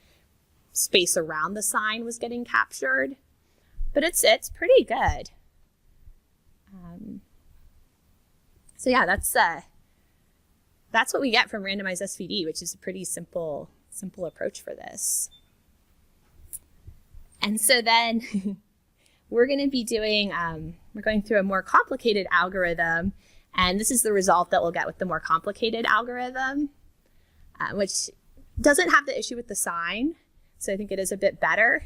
space around the sign was getting captured. But it's pretty good. So yeah, that's what we get from Randomized SVD, which is a pretty simple approach for this. And so then we're going to be doing, we're going through a more complicated algorithm, and this is the result that we'll get with the more complicated algorithm, which doesn't have the issue with the sign, so I think it is a bit better.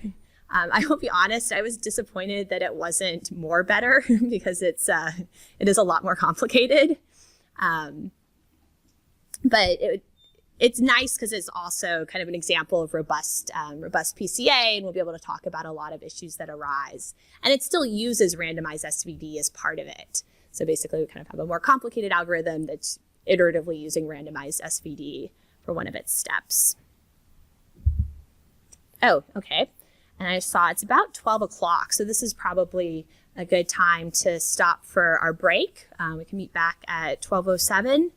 I will be honest, I was disappointed that it wasn't more better because it is a lot more complicated. But it's nice because it's also kind of an example of robust PCA, and we'll be able to talk about a lot of issues that arise. And it still uses randomized SVD as part of it. So basically we kind of have a more complicated algorithm that's iteratively using randomized SVD for one of its steps. Oh, okay. And I saw it's about 12 o'clock, so this is probably a good time to stop for our break. We can meet back at 12:07.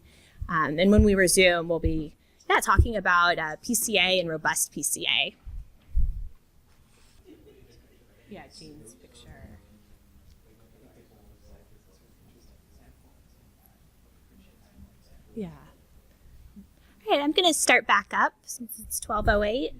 And when we resume, we'll be talking about PCA and robust PCA. Yeah, Jean's picture. Yeah. All right, I'm going to start back up since it's 12:08.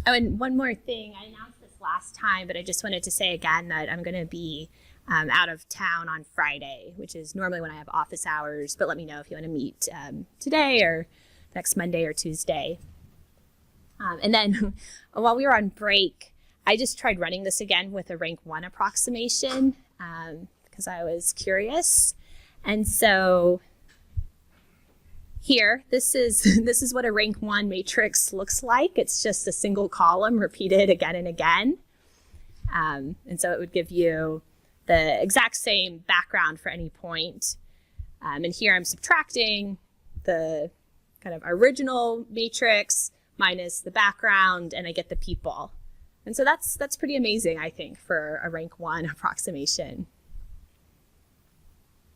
Oh, and one more thing. I announced this last time, but I just wanted to say again that I'm going to be out of town on Friday, which is normally when I have office hours, but let me know if you want to meet today or next Monday or Tuesday. And then while we were on break, I just tried running this again with a rank 1 approximation because I was curious. And so here, this is what a rank 1 matrix looks like. It's just a single column repeated again and again. And so it would give you the exact same background for any point. And here I'm subtracting the kind of original matrix minus the background, and I get the people. And so that's pretty amazing, I think, for a rank 1 approximation.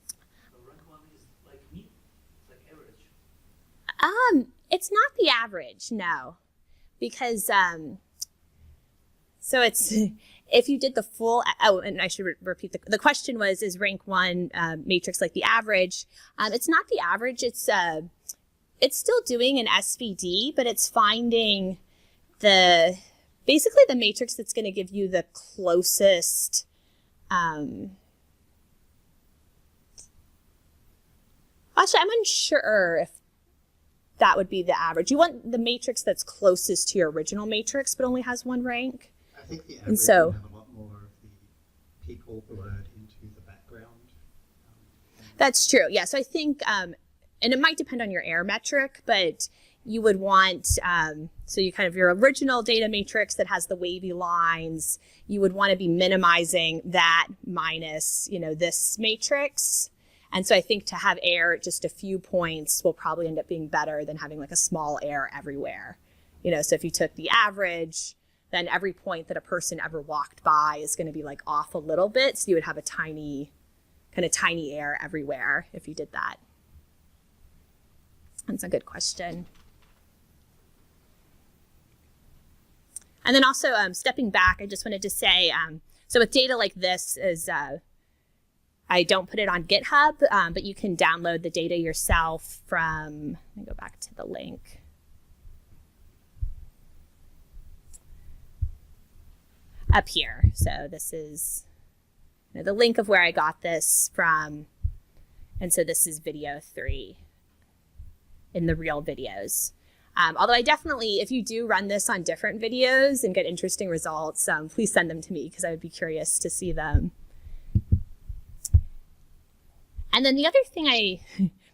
So rank 1 is like mean, it's like average. It's not the average, no, because so it's if you did the full. Oh, and I should repeat the question was: is rank 1 matrix like the average? It's not the average. It's still doing an SVD, but it's finding basically the matrix that's going to give you the closest. Actually, I'm unsure if that would be the average. You want the matrix that's closest to your original matrix, but only has 1 rank. I think the average And so- would have a lot more of the people blurred into the background. That's true. Yeah. So I think, and it might depend on your error metric, but you would want, so you kind of your original data matrix that has the wavy lines, you would want to be minimizing that minus, this matrix. And so I think to have error at just a few points will probably end up being better than having like a small error everywhere. So if you took the average, then every point that a person ever walked by is going to be like off a little bit. So you would have a tiny error everywhere if you did that. That's a good question. And then also stepping back, I just wanted to say, so with data like this is, I don't put it on GitHub, but you can download the data yourself from, let me go back to the link. Up here. So this is the link of where I got this from. And so this is video 3 in the real videos. Although I definitely, if you do run this on different videos and get interesting results, please send them to me because I would be curious to see them. And then the other thing I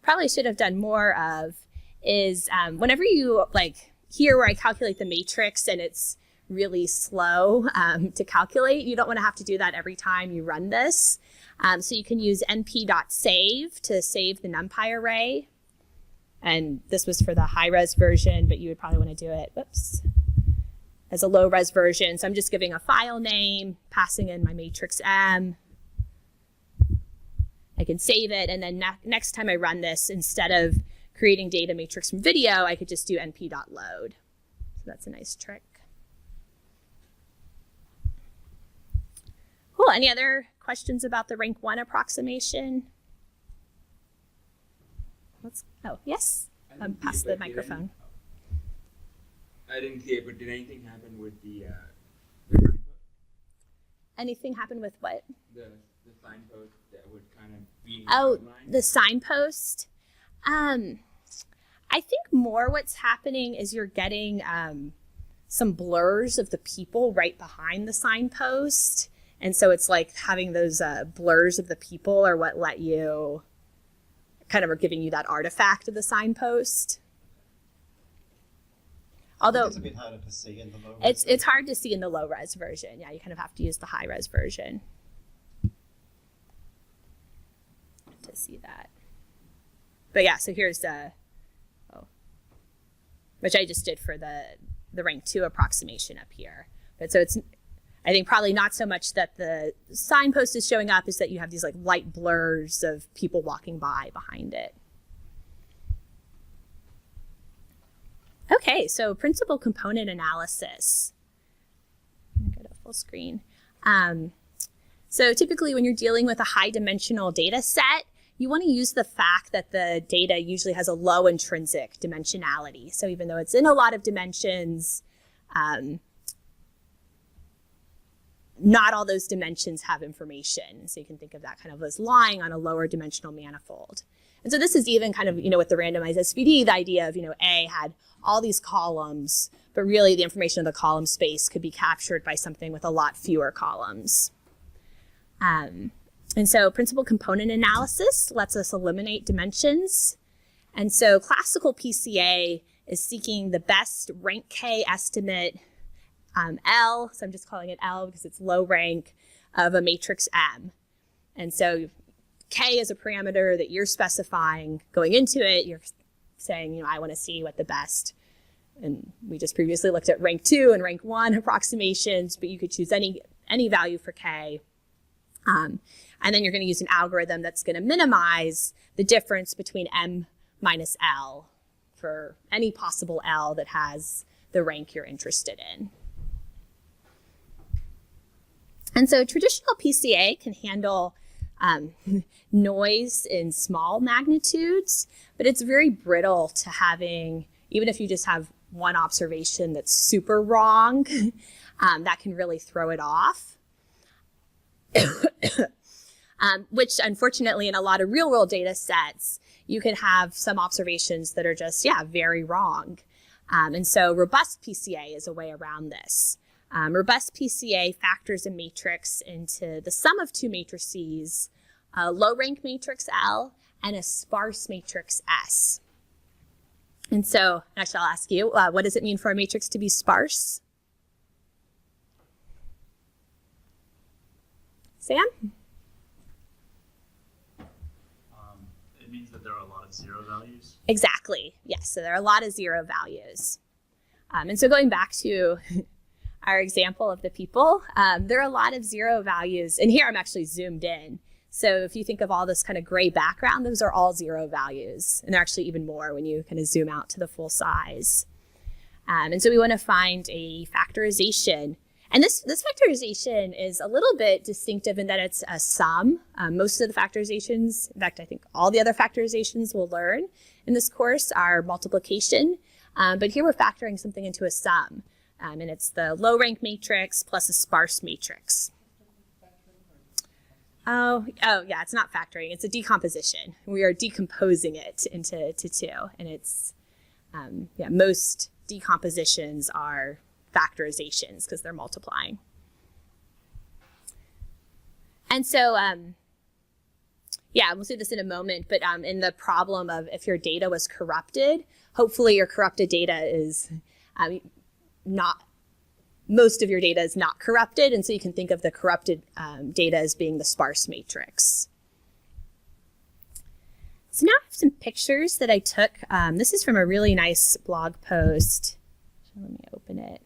probably should have done more of is whenever you here where I calculate the matrix and it's really slow to calculate, you don't want to have to do that every time you run this. So you can use np.save to save the NumPy array. And this was for the high-res version, but you would probably want to do it, as a low-res version. So I'm just giving a file name, passing in my matrix M. I can save it, and then next time I run this, instead of creating data matrix from video, I could just do np.load. So that's a nice trick. Cool. Any other questions about the rank 1 approximation? Yes. Pass the microphone. I didn't see it, but did anything happen with the Anything happen with what? the signpost that would kind of be Oh, outlined? the signpost. I think more what's happening is you're getting some blurs of the people right behind the signpost. And so it's like having those blurs of the people are what let you kind of are giving you that artifact of the signpost. Although It's a bit harder to see in the low res. it's hard to see in the low res version. Yeah, you kind of have to use the high res version to see that. But yeah, so here's which I just did for the rank 2 approximation up here. But so it's, I think probably not so much that the signpost is showing up, is that you have these like light blurs of people walking by behind it. Okay, so principal component analysis. I'm gonna go to full screen. So typically when you're dealing with a high dimensional data set, you want to use the fact that the data usually has a low intrinsic dimensionality. So even though it's in a lot of dimensions, not all those dimensions have information. So you can think of that kind of as lying on a lower dimensional manifold. And so this is even kind of, with the randomized SVD, the idea of, A had all these columns, but really the information of the column space could be captured by something with a lot fewer columns. And so principal component analysis lets us eliminate dimensions. And so classical PCA is seeking the best rank K estimate L, so I'm just calling it L because it's low rank, of a matrix M. And so K is a parameter that you're specifying going into it. You're saying, I want to see what the best, and we just previously looked at rank 2 and rank 1 approximations, but you could choose any value for K. And then you're going to use an algorithm that's going to minimize the difference between M minus L for any possible L that has the rank you're interested in. And so traditional PCA can handle noise in small magnitudes, but it's very brittle to having, even if you just have one observation that's super wrong, that can really throw it off. Which unfortunately in a lot of real world data sets, you can have some observations that are just, very wrong. And so robust PCA is a way around this. Robust PCA factors a matrix into the sum of two matrices, a low rank matrix L and a sparse matrix S. And so, actually I'll ask you, what does it mean for a matrix to be sparse? Sam? It means that there are a lot of zero values. Exactly, yes, so there are a lot of zero values. And so going back to our example of the people, there are a lot of zero values, and here I'm actually zoomed in. So if you think of all this kind of gray background, those are all zero values, and they're actually even more when you kind of zoom out to the full size. And so we want to find a factorization. And this factorization is a little bit distinctive in that it's a sum. Most of the factorizations, in fact, I think all the other factorizations we'll learn in this course are multiplication. But here we're factoring something into a sum. And it's the low rank matrix plus a sparse matrix. Oh yeah, it's not factoring, it's a decomposition. We are decomposing it into two. And it's, most decompositions are factorizations because they're multiplying. And so, we'll see this in a moment, but in the problem of if your data was corrupted, hopefully your corrupted data is most of your data is not corrupted, and so you can think of the corrupted data as being the sparse matrix. So now I have some pictures that I took. This is from a really nice blog post. Let me open it.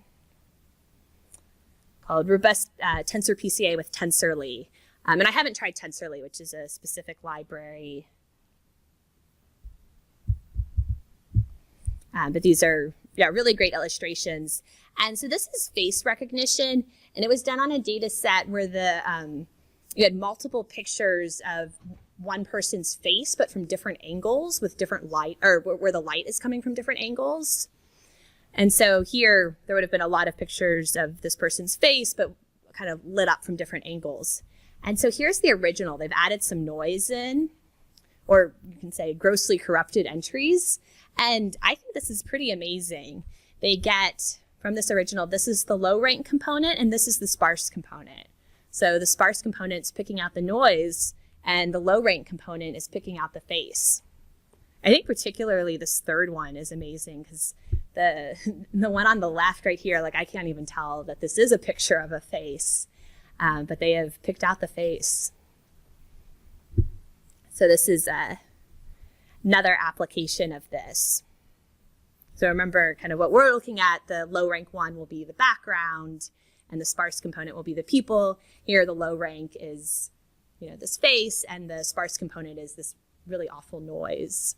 Called Robust Tensor PCA with TensorLi. And I haven't tried TensorLi, which is a specific library. But these are really great illustrations. And so this is face recognition, and it was done on a data set where you had multiple pictures of one person's face, but from different angles with different light, or where the light is coming from different angles. And so here, there would have been a lot of pictures of this person's face, but kind of lit up from different angles. And so here's the original. They've added some noise in, or you can say grossly corrupted entries. And I think this is pretty amazing. They get, from this original, this is the low rank component, and this is the sparse component. So the sparse component's picking out the noise, and the low rank component is picking out the face. I think particularly this third one is amazing because the one on the left right here, like I can't even tell that this is a picture of a face, but they have picked out the face. So this is another application of this. So remember kind of what we're looking at, the low rank one will be the background and the sparse component will be the people. Here the low rank is, this face, and the sparse component is this really awful noise.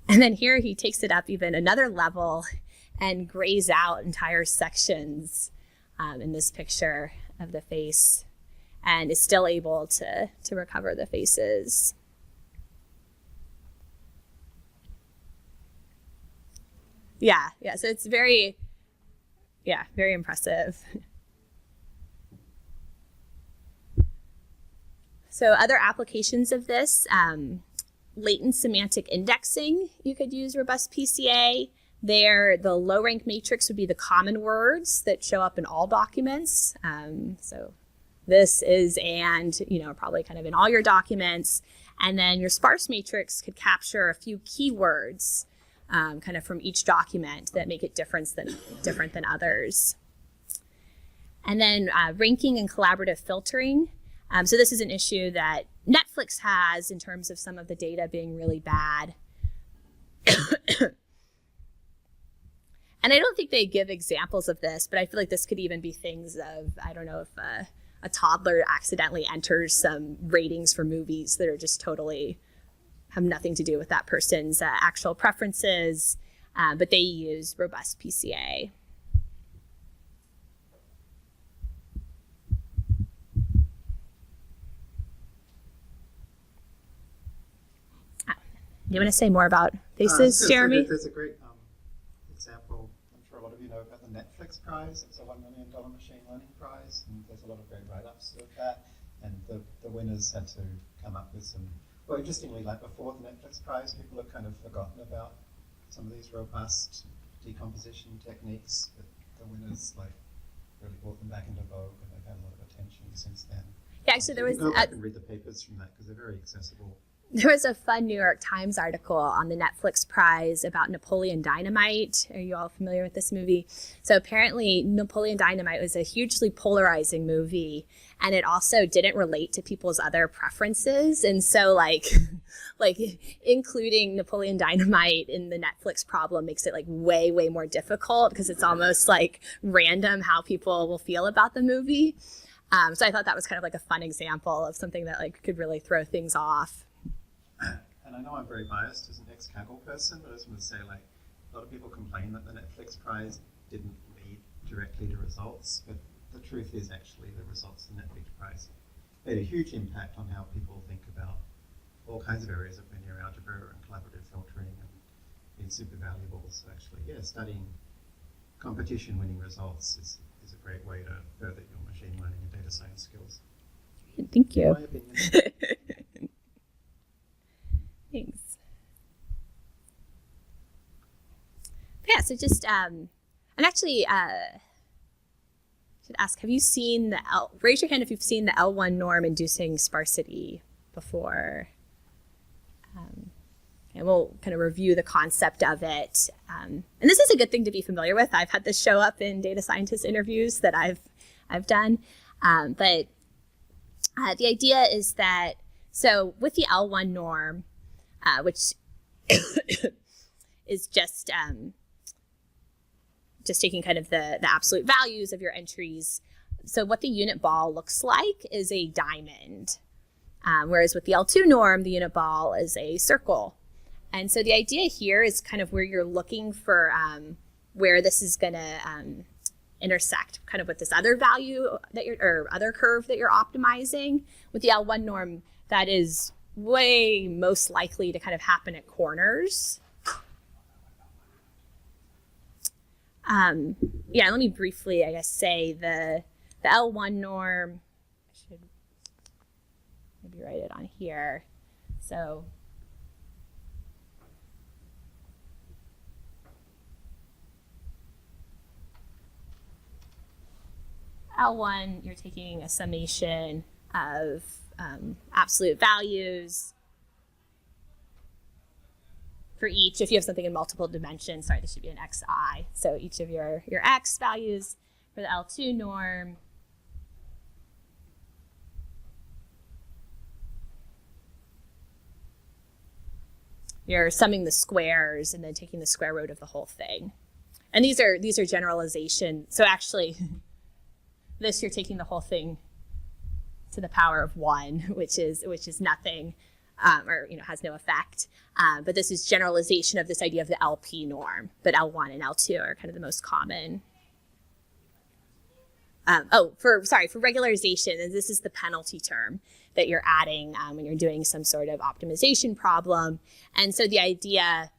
And then here he takes it up even another level and grays out entire sections in this picture of the face, and is still able to recover the faces. Yeah, so it's very impressive. So other applications of this, latent semantic indexing, you could use robust PCA. There, the low rank matrix would be the common words that show up in all documents. So this is and, probably kind of in all your documents. And then your sparse matrix could capture a few keywords kind of from each document that make it different than others. And then ranking and collaborative filtering. So this is an issue that Netflix has in terms of some of the data being really bad. And I don't think they give examples of this, but I feel like this could even be things of, I don't know, if a toddler accidentally enters some ratings for movies that are just totally have nothing to do with that person's actual preferences, but they use robust PCA. Do you want to say more about FACES, Jeremy? There's a great example. I'm sure a lot of you know about the Netflix prize. It's a $1 million machine learning prize, and there's a lot of great write-ups of that. And the winners had to come up with some. Well, interestingly, like before the Netflix prize, people have kind of forgotten about some of these robust decomposition techniques, but the winners like really brought them back into vogue, and they've had a lot of attention since then. Yeah, actually, there was. Go back and read the papers from that because they're very accessible. There was a fun New York Times article on the Netflix prize about Napoleon Dynamite. Are you all familiar with this movie? So apparently Napoleon Dynamite was a hugely polarizing movie, and it also didn't relate to people's other preferences. And so like including Napoleon Dynamite in the Netflix problem makes it like way, way more difficult because it's almost like random how people will feel about the movie. So I thought that was kind of like a fun example of something that like could really throw things off. And I know I'm very biased as an ex-Kaggle person, but I just want to say, like, a lot of people complain that the Netflix prize didn't lead directly to results, but the truth is actually the results of the Netflix prize made a huge impact on how people think about all kinds of areas of linear algebra and collaborative filtering, and it's super valuable. So actually, yeah, studying competition-winning results is a great way to further your machine learning and data science skills. Thank you. In my opinion. Thanks. Yeah, so just, I'm actually, should ask, have you seen raise your hand if you've seen the L1 norm inducing sparsity before. And we'll kind of review the concept of it. And this is a good thing to be familiar with. I've had this show up in data scientist interviews that I've done. But the idea is that, so with the L1 norm, which is just taking kind of the absolute values of your entries. So what the unit ball looks like is a diamond, whereas with the L2 norm, the unit ball is a circle. And so the idea here is kind of where you're looking for where this is going to intersect kind of with this other value that or other curve that you're optimizing. With the L1 norm, that is way most likely to kind of happen at corners. Yeah, let me briefly, I guess, say the L1 norm, I should maybe write it on here. So L1, you're taking a summation of absolute values for each. If you have something in multiple dimensions, sorry, this should be an xi. So each of your x values for the L2 norm. You're summing the squares and then taking the square root of the whole thing. And these are generalization. So actually, this you're taking the whole thing to the power of 1, which is nothing, or has no effect. But this is generalization of this idea of the LP norm. But L1 and L2 are kind of the most common. For regularization, and this is the penalty term that you're adding when you're doing some sort of optimization problem. And so the idea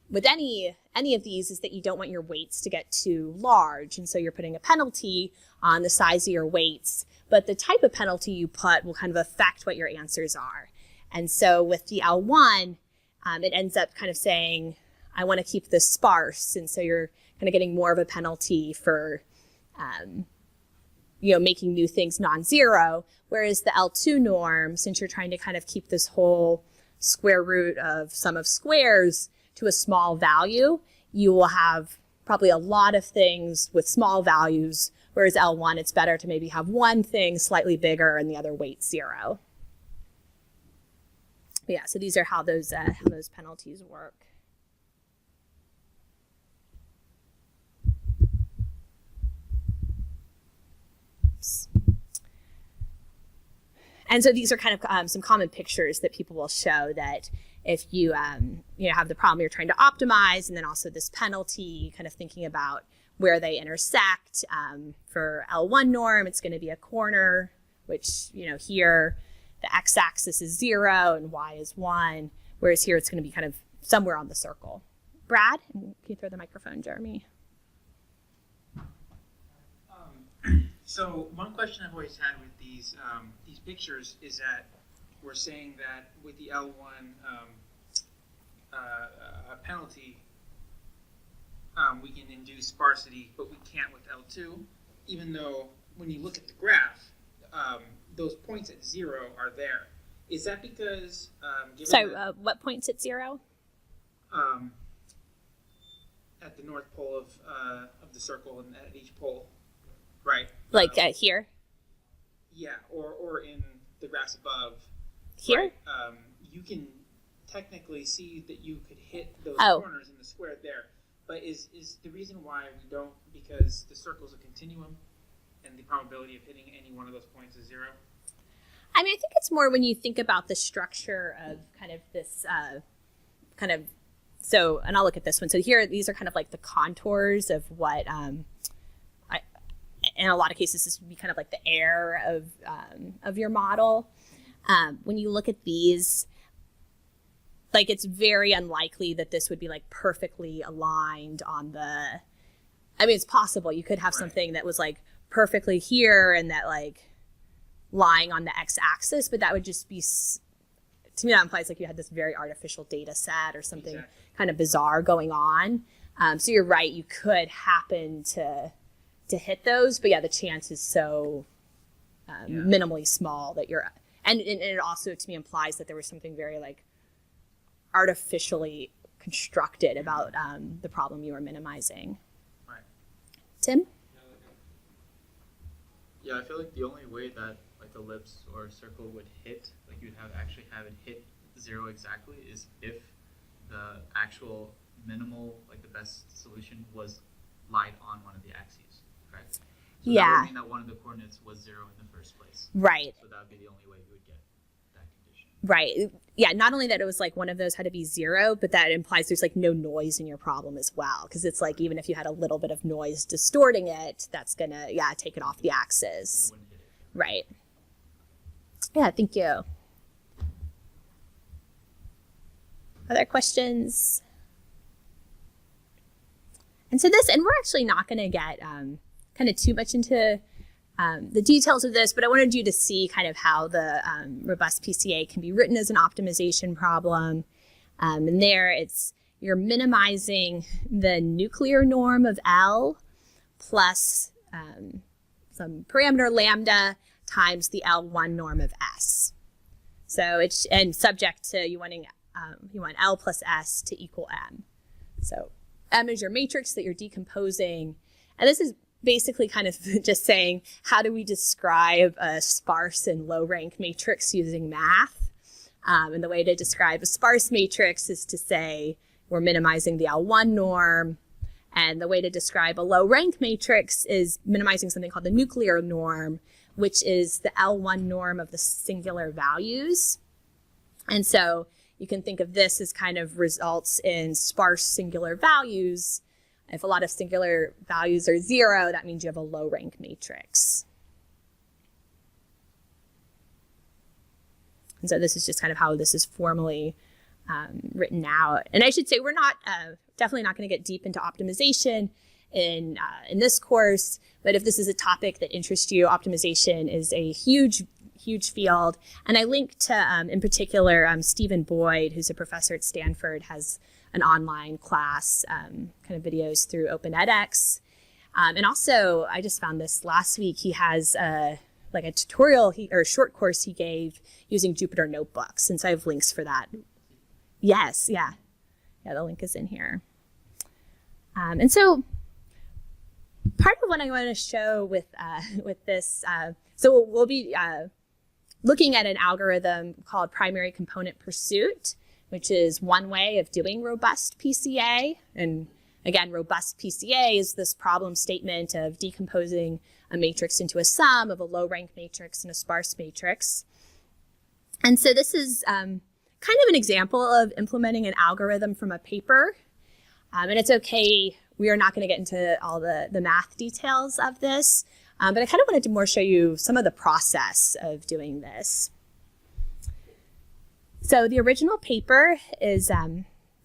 with any of these is that you don't want your weights to get too large. And so you're putting a penalty on the size of your weights. But the type of penalty you put will kind of affect what your answers are. And so with the L1, it ends up kind of saying, I want to keep this sparse. And so you're kind of getting more of a penalty for, making new things non-zero. Whereas the L2 norm, since you're trying to kind of keep this whole square root of sum of squares to a small value, you will have probably a lot of things with small values whereas L1, it's better to maybe have one thing slightly bigger and the other weight 0. But yeah, so these are how those penalties work. Oops. And so these are kind of some common pictures that people will show that if you have the problem you're trying to optimize, and then also this penalty, kind of thinking about where they intersect. For L1 norm, it's going to be a corner, which here the x-axis is 0 and y is 1, whereas here it's going to be kind of somewhere on the circle. Brad, can you throw the microphone, Jeremy? So one question I've always had with these pictures is that we're saying that with the L1 penalty, we can induce sparsity, but we can't with L2, even though when you look at the graph, those points at 0 are there. Is that because What points at 0? At the north pole of the circle and at each pole, right? Like here? Yeah, or in the graphs above. Here? Right? You can technically see that you could hit those corners in the square there. But is the reason why we don't because the circle's a continuum and the probability of hitting any one of those points is 0? I mean, I think it's more when you think about the structure of kind of this so, and I'll look at this one. So here, these are kind of like the contours of what, in a lot of cases, this would be kind of like the air of your model. When you look at these, like it's very unlikely that this would be like perfectly aligned on the, I mean, it's possible. You could have something that was like perfectly here and that like lying on the x-axis, but that would just be, to me that implies like you had this very artificial data set or something kind of bizarre going on. So you're right, you could happen to hit those, but yeah, the chance is so minimally small that you're, and it also to me implies that there was something very like artificially constructed about the problem you were minimizing. Right. Tim? Yeah, I feel like the only way that like ellipse or circle would hit, like you'd actually have it hit 0 exactly, is if the actual minimal, like the best solution was lied on one of the axes, correct? So Yeah. that would mean that one of the coordinates was 0 in the first place. Right. So that would be the only way you would get that condition. Right. Yeah, not only that it was like one of those had to be 0, but that implies there's like no noise in your problem as well. Because it's like even if you had a little bit of noise distorting it, that's going to, take it off the axis. It wouldn't hit it. Right. Yeah, thank you. Other questions? And so we're actually not going to get kind of too much into the details of this, but I wanted you to see kind of how the robust PCA can be written as an optimization problem. And there you're minimizing the nuclear norm of L plus some parameter lambda times the L1 norm of S. So and subject to you want L plus S to equal M. So M is your matrix that you're decomposing. And this is basically kind of just saying, how do we describe a sparse and low rank matrix using math? And the way to describe a sparse matrix is to say we're minimizing the L1 norm. And the way to describe a low rank matrix is minimizing something called the nuclear norm, which is the L1 norm of the singular values. And so you can think of this as kind of results in sparse singular values. If a lot of singular values are 0, that means you have a low rank matrix. And so this is just kind of how this is formally written out. And I should say we're not definitely not going to get deep into optimization in this course, but if this is a topic that interests you, optimization is a huge field. And I linked to, in particular, Stephen Boyd, who's a professor at Stanford, has an online class, kind of videos through Open edX. And also, I just found this last week, he has like a tutorial or short course he gave using Jupyter Notebooks. And so I have links for that. Yes, yeah. Yeah, the link is in here. And so part of what I want to show with this, so we'll be looking at an algorithm called primary component pursuit, which is one way of doing robust PCA. And again, robust PCA is this problem statement of decomposing a matrix into a sum of a low rank matrix and a sparse matrix. And so this is kind of an example of implementing an algorithm from a paper. And it's okay, we are not going to get into all the math details of this, but I kind of wanted to more show you some of the process of doing this. So the original paper is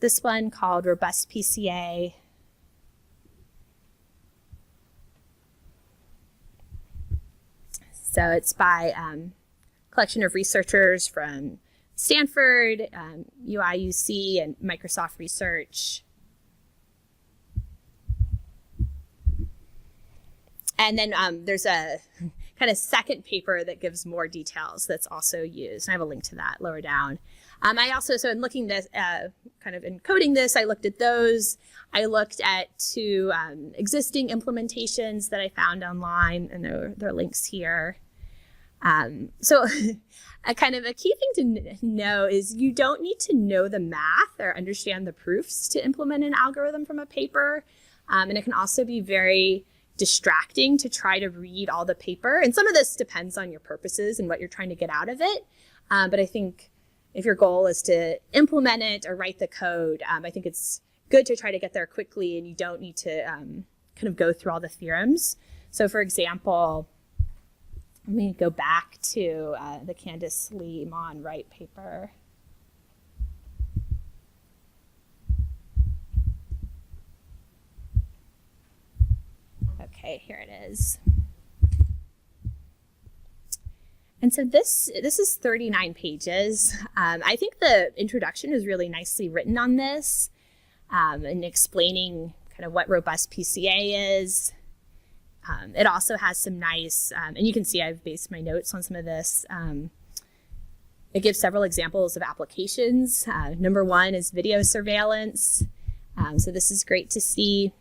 this one called Robust PCA. So it's by a collection of researchers from Stanford, UIUC, and Microsoft Research. And then there's a kind of second paper that gives more details that's also used. And I have a link to that lower down. I also, so in looking this, kind of encoding this, I looked at those. I looked at two existing implementations that I found online, and there are links here. So a kind of a key thing to know is you don't need to know the math or understand the proofs to implement an algorithm from a paper. And it can also be very distracting to try to read all the paper. And some of this depends on your purposes and what you're trying to get out of it. But I think if your goal is to implement it or write the code, I think it's good to try to get there quickly and you don't need to kind of go through all the theorems. So for example, let me go back to the Candice Lee Mon Wright paper. Okay, here it is. And so this is 39 pages. I think the introduction is really nicely written on this and explaining kind of what robust PCA is. It also has some nice, and you can see I've based my notes on some of this. It gives several examples of applications. Number one is video surveillance. So this is great to see.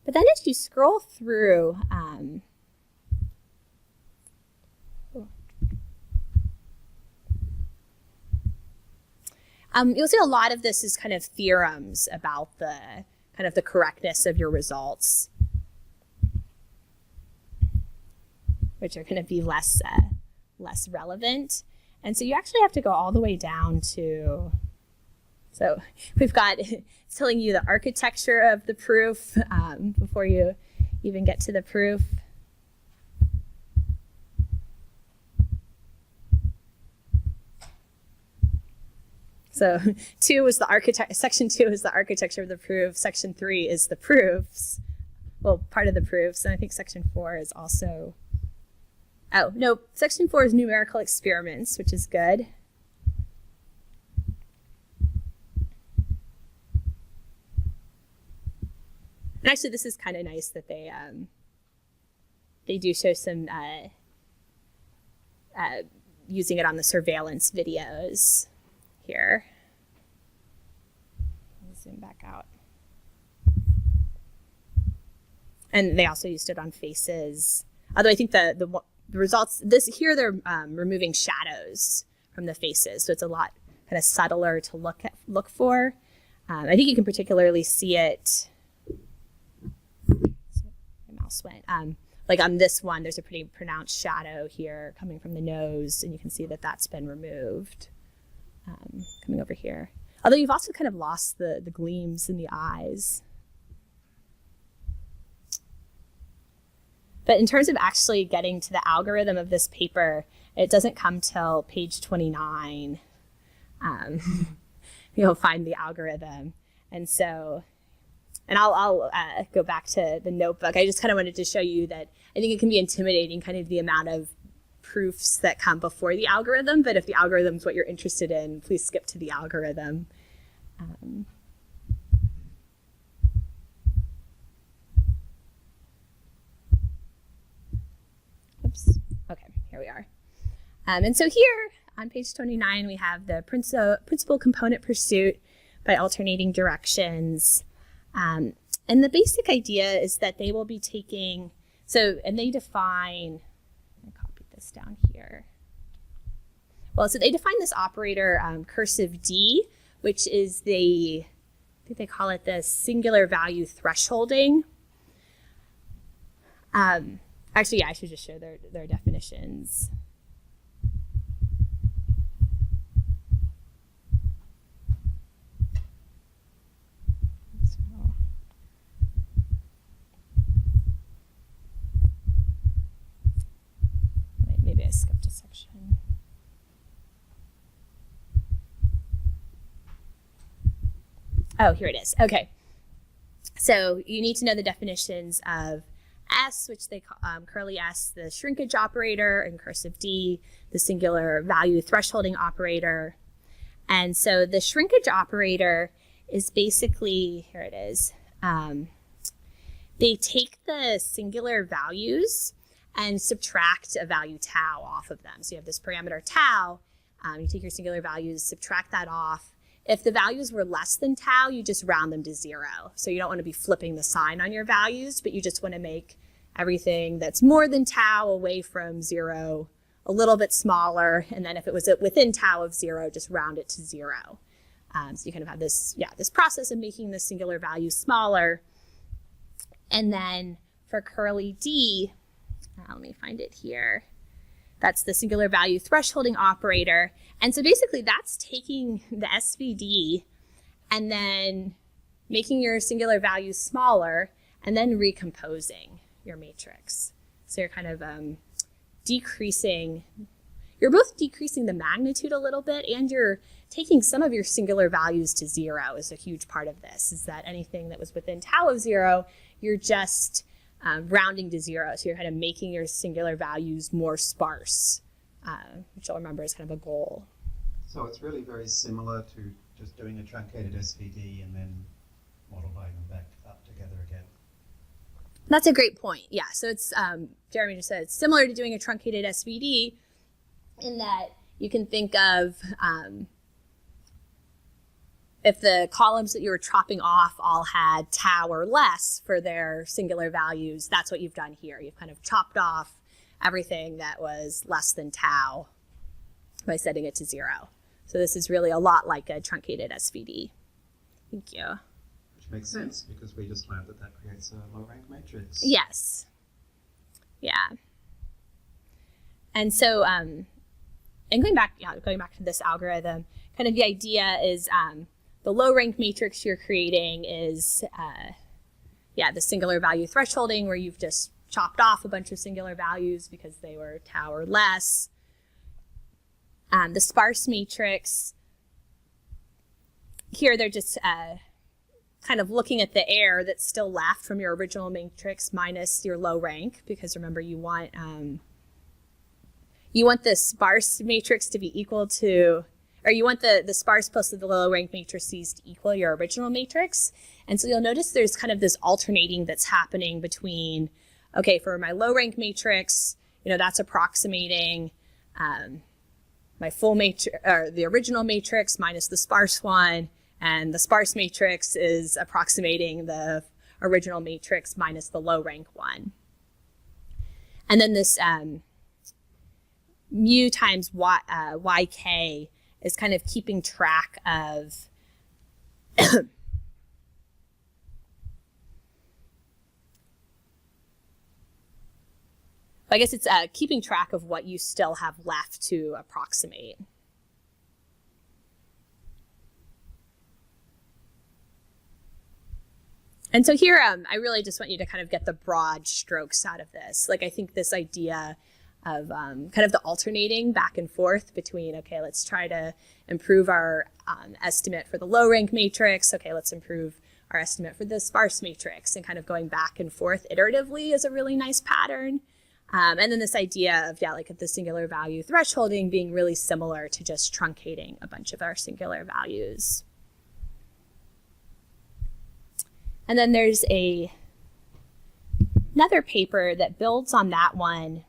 But then as you scroll through, you'll see a lot of this is kind of theorems about the kind of the correctness of your results, which are going to be less relevant. And so you actually have to go all the way down to, so we've got, it's telling you the architecture of the proof before you even get to the proof. So section 2 is the architecture of the proof. Section 3 is the proofs. Well, part of the proofs. And I think section 4 is also, oh, no, section 4 is numerical experiments, which is good. And actually, this is kind of nice that they do show some using it on the surveillance videos here. Let me zoom back out. And they also used it on faces. Although I think the results, here they're removing shadows from the faces, so it's a lot kind of subtler to look for. I think you can particularly see it. My mouse went. Like on this one, there's a pretty pronounced shadow here coming from the nose, and you can see that that's been removed. Coming over here. Although you've also kind of lost the gleams in the eyes. But in terms of actually getting to the algorithm of this paper, it doesn't come till page 29. You'll find the algorithm. And so, and I'll go back to the notebook. I just kind of wanted to show you that I think it can be intimidating, kind of the amount of proofs that come before the algorithm, but if the algorithm is what you're interested in, please skip to the algorithm. Oops. Okay, here we are. And so here on page 29, we have the principal component pursuit by alternating directions. And the basic idea is that they will be taking, and they define, I copied this down here. Well, so they define this operator cursive D, which is I think they call it the singular value thresholding. Actually, yeah, I should just show their definitions. Wait, maybe I skipped a section. Oh, here it is. Okay. So you need to know the definitions of S, which they call curly S, the shrinkage operator, and cursive D, the singular value thresholding operator. And so the shrinkage operator is basically, here it is, they take the singular values and subtract a value tau off of them. So you have this parameter tau, you take your singular values, subtract that off. If the values were less than tau, you just round them to 0. So you don't want to be flipping the sign on your values, but you just want to make everything that's more than tau away from 0 a little bit smaller. And then if it was within tau of 0, just round it to 0. So you kind of have this process of making the singular value smaller. And then for curly D, let me find it here. That's the singular value thresholding operator. And so basically that's taking the SVD and then making your singular values smaller and then recomposing your matrix. So you're kind of you're both decreasing the magnitude a little bit, and you're taking some of your singular values to 0 is a huge part of this, is that anything that was within tau of 0, you're just rounding to 0. So you're kind of making your singular values more sparse, which you'll remember is kind of a goal. So it's really very similar to just doing a truncated SVD and then multiplying them back up together again. That's a great point. Yeah, so it's, Jeremy just said, it's similar to doing a truncated SVD in that you can think of if the columns that you were chopping off all had tau or less for their singular values, that's what you've done here. You've kind of chopped off everything that was less than tau by setting it to 0. So this is really a lot like a truncated SVD. Thank you. Which makes sense because we just learned that creates a low rank matrix. Yes. Yeah. And so, and going back to this algorithm, kind of the idea is the low rank matrix you're creating is, the singular value thresholding, where you've just chopped off a bunch of singular values because they were tau or less. The sparse matrix, here they're just kind of looking at the error that's still left from your original matrix minus your low rank, because remember you want the sparse matrix to be equal to, or you want the sparse plus the low rank matrices to equal your original matrix. And so you'll notice there's kind of this alternating that's happening between, okay, for my low rank matrix, that's approximating my full matrix, or the original matrix minus the sparse one, and the sparse matrix is approximating the original matrix minus the low rank one. And then this mu times yk is kind of keeping track of I guess it's keeping track of what you still have left to approximate. And so here, I really just want you to kind of get the broad strokes out of this. Like, I think this idea of kind of the alternating back and forth between, okay, let's try to improve our estimate for the low rank matrix. Okay, let's improve our estimate for the sparse matrix, and kind of going back and forth iteratively is a really nice pattern. And then this idea of, like the singular value thresholding being really similar to just truncating a bunch of our singular values. And then there's another paper that builds on that one.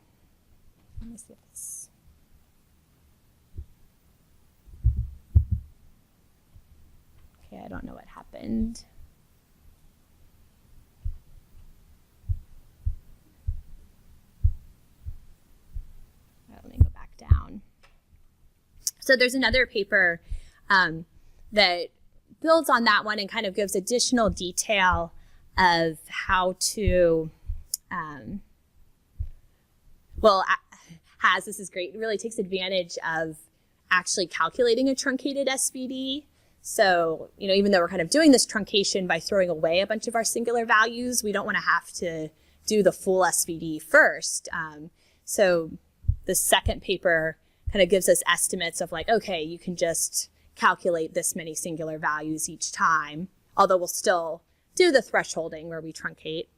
Let me see if this. Okay, I don't know what happened. So there's another paper that builds on that one and kind of gives additional detail of how to, this is great, it really takes advantage of actually calculating a truncated SVD. So, even though we're kind of doing this truncation by throwing away a bunch of our singular values, we don't want to have to do the full SVD first. So the second paper kind of gives us estimates of like, okay, you can just calculate this many singular values each time, although we'll still do the thresholding where we truncate.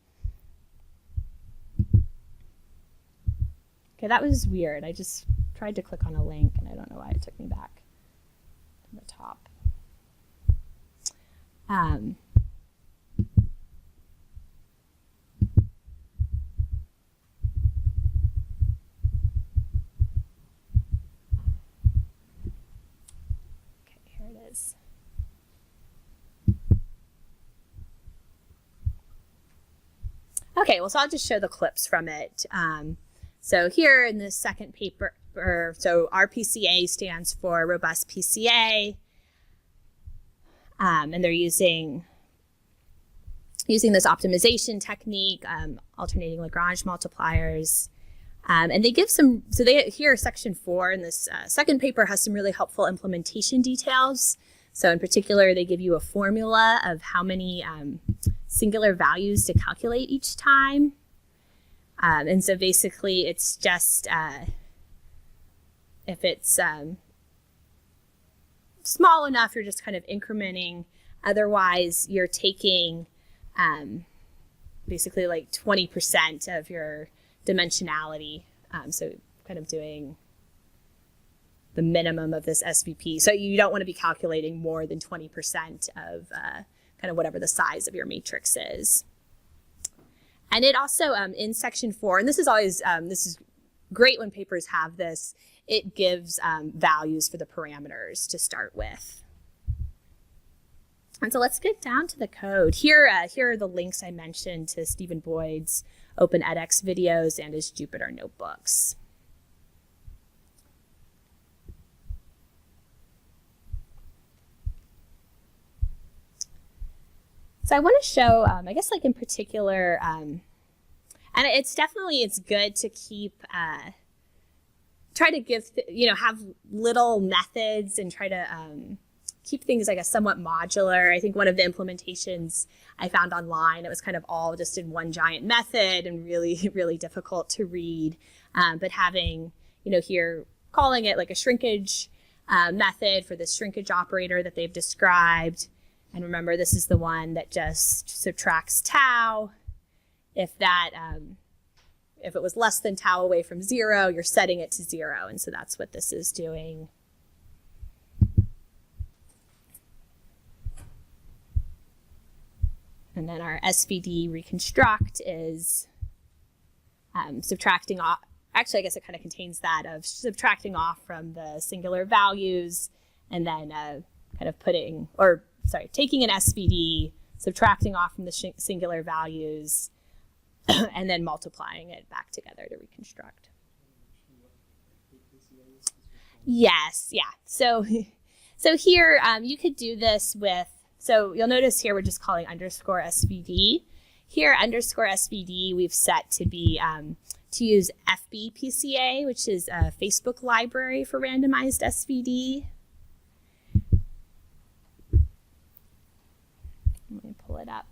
Okay, that was weird. I just tried to click on a link and I don't know why it took me back to the top. Okay, here it is. Okay, well, so I'll just show the clips from it. So here in the second paper, so RPCA stands for Robust PCA, and they're using this optimization technique, alternating Lagrange multipliers, and they give some, so here section 4 in this second paper has some really helpful implementation details. So in particular, they give you a formula of how many singular values to calculate each time. And so basically it's just, if it's small enough, you're just kind of incrementing. Otherwise, you're taking basically like 20% of your dimensionality. So kind of doing the minimum of this SVP. So you don't want to be calculating more than 20% of kind of whatever the size of your matrix is. And it also, in section 4, and this is always, this is great when papers have this, it gives values for the parameters to start with. And so let's get down to the code. Here are the links I mentioned to Stephen Boyd's Open edX videos and his Jupyter notebooks. So I want to show, I guess like in particular, and it's good to keep, try to give, have little methods and try to keep things, I guess, somewhat modular. I think one of the implementations I found online, it was kind of all just in one giant method and really, really difficult to read. But having, here calling it like a shrinkage method for this shrinkage operator that they've described. And remember, this is the one that just subtracts tau. If it was less than tau away from 0, you're setting it to 0. And so that's what this is doing. And then our SVD reconstruct is subtracting off. Actually, I guess it kind of contains that of subtracting off from the singular values and then kind of taking an SVD, subtracting off from the singular values, and then multiplying it back together to reconstruct. Yes, yeah. So here you could do this with, so you'll notice here we're just calling underscore SVD. Here underscore SVD we've set to be to use FB PCA, which is a Facebook library for randomized SVD. Let me pull it up.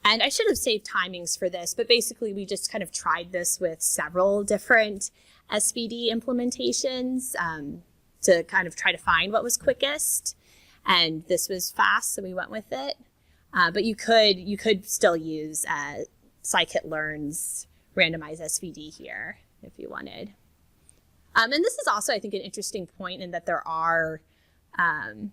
And I should have saved timings for this, but basically we just kind of tried this with several different SVD implementations to kind of try to find what was quickest. And this was fast, so we went with it. But you could still use Scikit-Learn's randomized SVD here if you wanted. And this is also, I think, an interesting point in that there are kind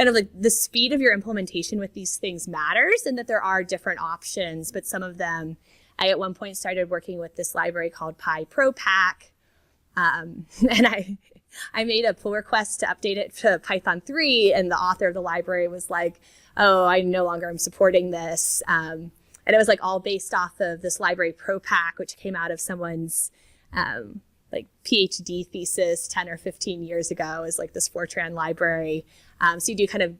of like the speed of your implementation with these things matters, and that there are different options, but some of them, I at one point started working with this library called PyProPack, and I made a pull request to update it to Python 3, and the author of the library was like, oh, I no longer am supporting this, and it was like all based off of this library ProPack, which came out of someone's like PhD thesis 10 or 15 years ago is like this Fortran library. So you do kind of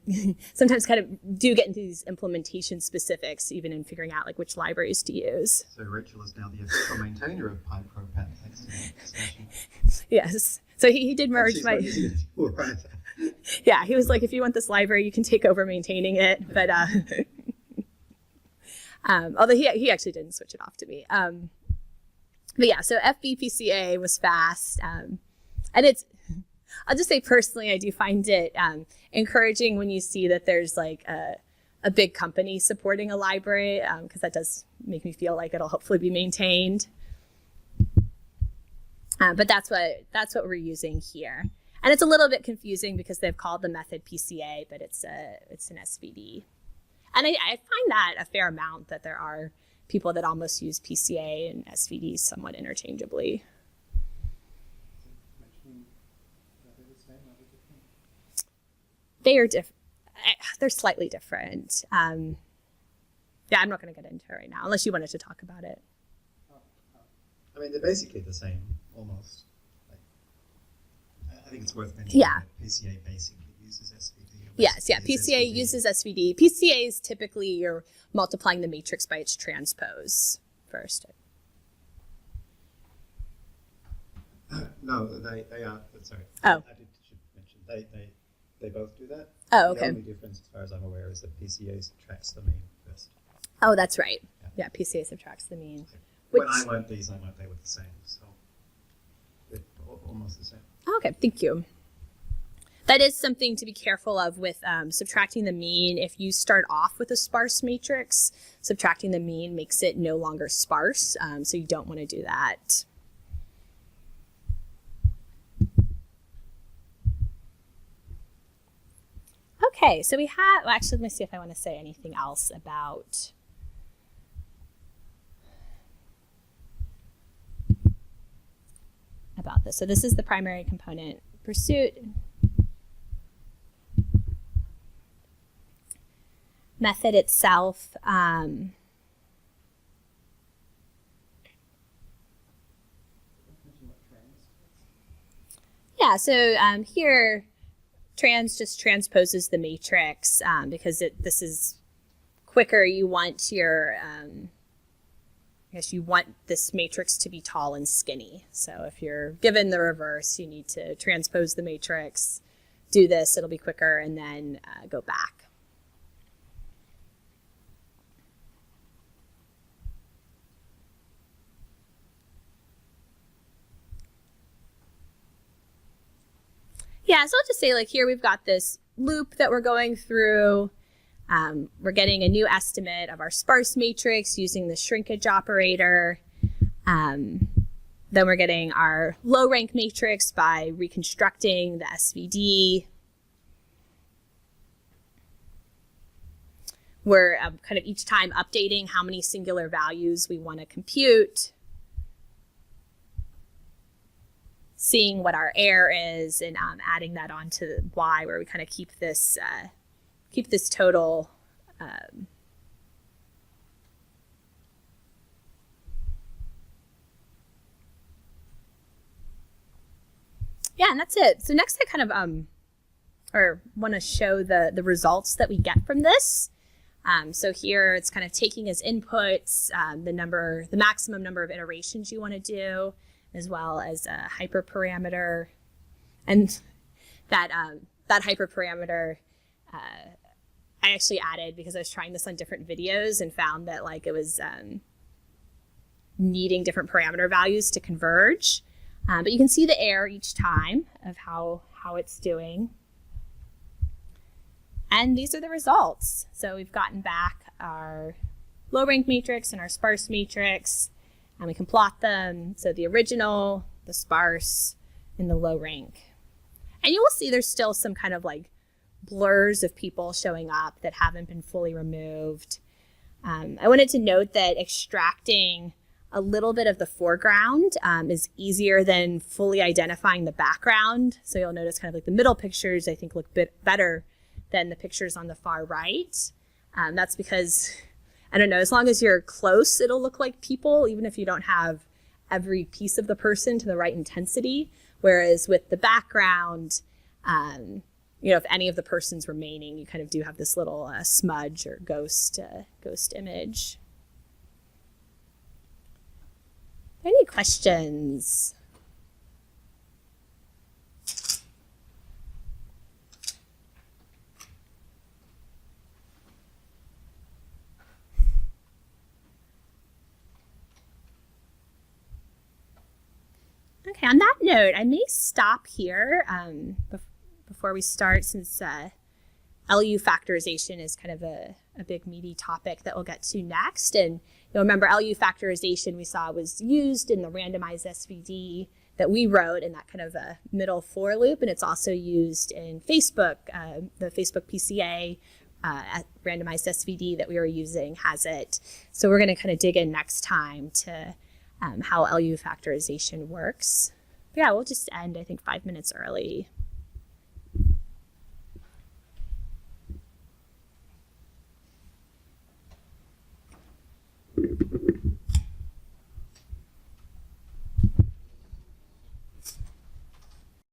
sometimes kind of do get into these implementation specifics, even in figuring out like which libraries to use. So Rachel is now the official maintainer of PyProPat. Thanks for the discussion. Yes. So he did merge She's my, not using it anymore, right? yeah, he was like, if you want this library, you can take over maintaining it. But although he actually didn't switch it off to me. But yeah, so FBPCA was fast. And it's, I'll just say personally, I do find it encouraging when you see that there's like a big company supporting a library, because that does make me feel like it'll hopefully be maintained. But that's what we're using here. And it's a little bit confusing because they've called the method PCA, but it's an SVD. And I find that a fair amount, that there are people that almost use PCA and SVD somewhat interchangeably. Mentioning that they're the same, are they different? They are they're slightly different. Yeah, I'm not going to get into it right now, unless you wanted to talk about it. I mean, they're basically the same, almost. Like, I think it's worth mentioning Yeah. that PCA basically uses SVD. Yes, yeah, Uses PCA SVD. uses SVD. PCA is typically you're multiplying the matrix by its transpose first. No, they are. Sorry. Oh. I should mention they both do that. Oh, The okay. only difference, as far as I'm aware, is that PCA subtracts the mean first. Oh, that's right. Yeah, PCA subtracts the mean. When I learned these, I learned they were the same, so they're almost the same. Okay, thank you. That is something to be careful of with subtracting the mean. If you start off with a sparse matrix, subtracting the mean makes it no longer sparse, so you don't want to do that. Okay, so we have, well, actually, let me see if I want to say anything else about this. So this is the primary component pursuit. Method itself, Mention what trans. yeah, so here trans just transposes the matrix because this is quicker. You want your, I guess you want this matrix to be tall and skinny. So if you're given the reverse, you need to transpose the matrix, do this, it'll be quicker, and then go back. Yeah, so I'll just say, like, here we've got this loop that we're going through. We're getting a new estimate of our sparse matrix using the shrinkage operator. Then we're getting our low rank matrix by reconstructing the SVD. We're kind of each time updating how many singular values we want to compute, seeing what our error is, and adding that onto y, where we kind of keep this total. Yeah, and that's it. So next, I kind of want to show the results that we get from this. So here it's kind of taking as inputs the maximum number of iterations you want to do, as well as a hyperparameter. And that hyperparameter I actually added because I was trying this on different videos and found that like it was needing different parameter values to converge. But you can see the error each time of how it's doing. And these are the results. So we've gotten back our low rank matrix and our sparse matrix, and we can plot them. So the original, the sparse, and the low rank. And you will see there's still some kind of like blurs of people showing up that haven't been fully removed. I wanted to note that extracting a little bit of the foreground is easier than fully identifying the background. So you'll notice kind of like the middle pictures I think look better than the pictures on the far right. That's because, I don't know, as long as you're close, it'll look like people, even if you don't have every piece of the person to the right intensity. Whereas with the background, if any of the person's remaining, you kind of do have this little smudge or ghost image. Any questions? Okay, on that note, I may stop here before we start, since LU factorization is kind of a big meaty topic that we'll get to next. And you'll remember LU factorization we saw was used in the randomized SVD that we wrote in that kind of a middle for loop, and it's also used in Facebook. The Facebook PCA randomized SVD that we were using has it. So we're going to kind of dig in next time to how LU factorization works. But yeah, we'll just end, I think, 5 minutes early.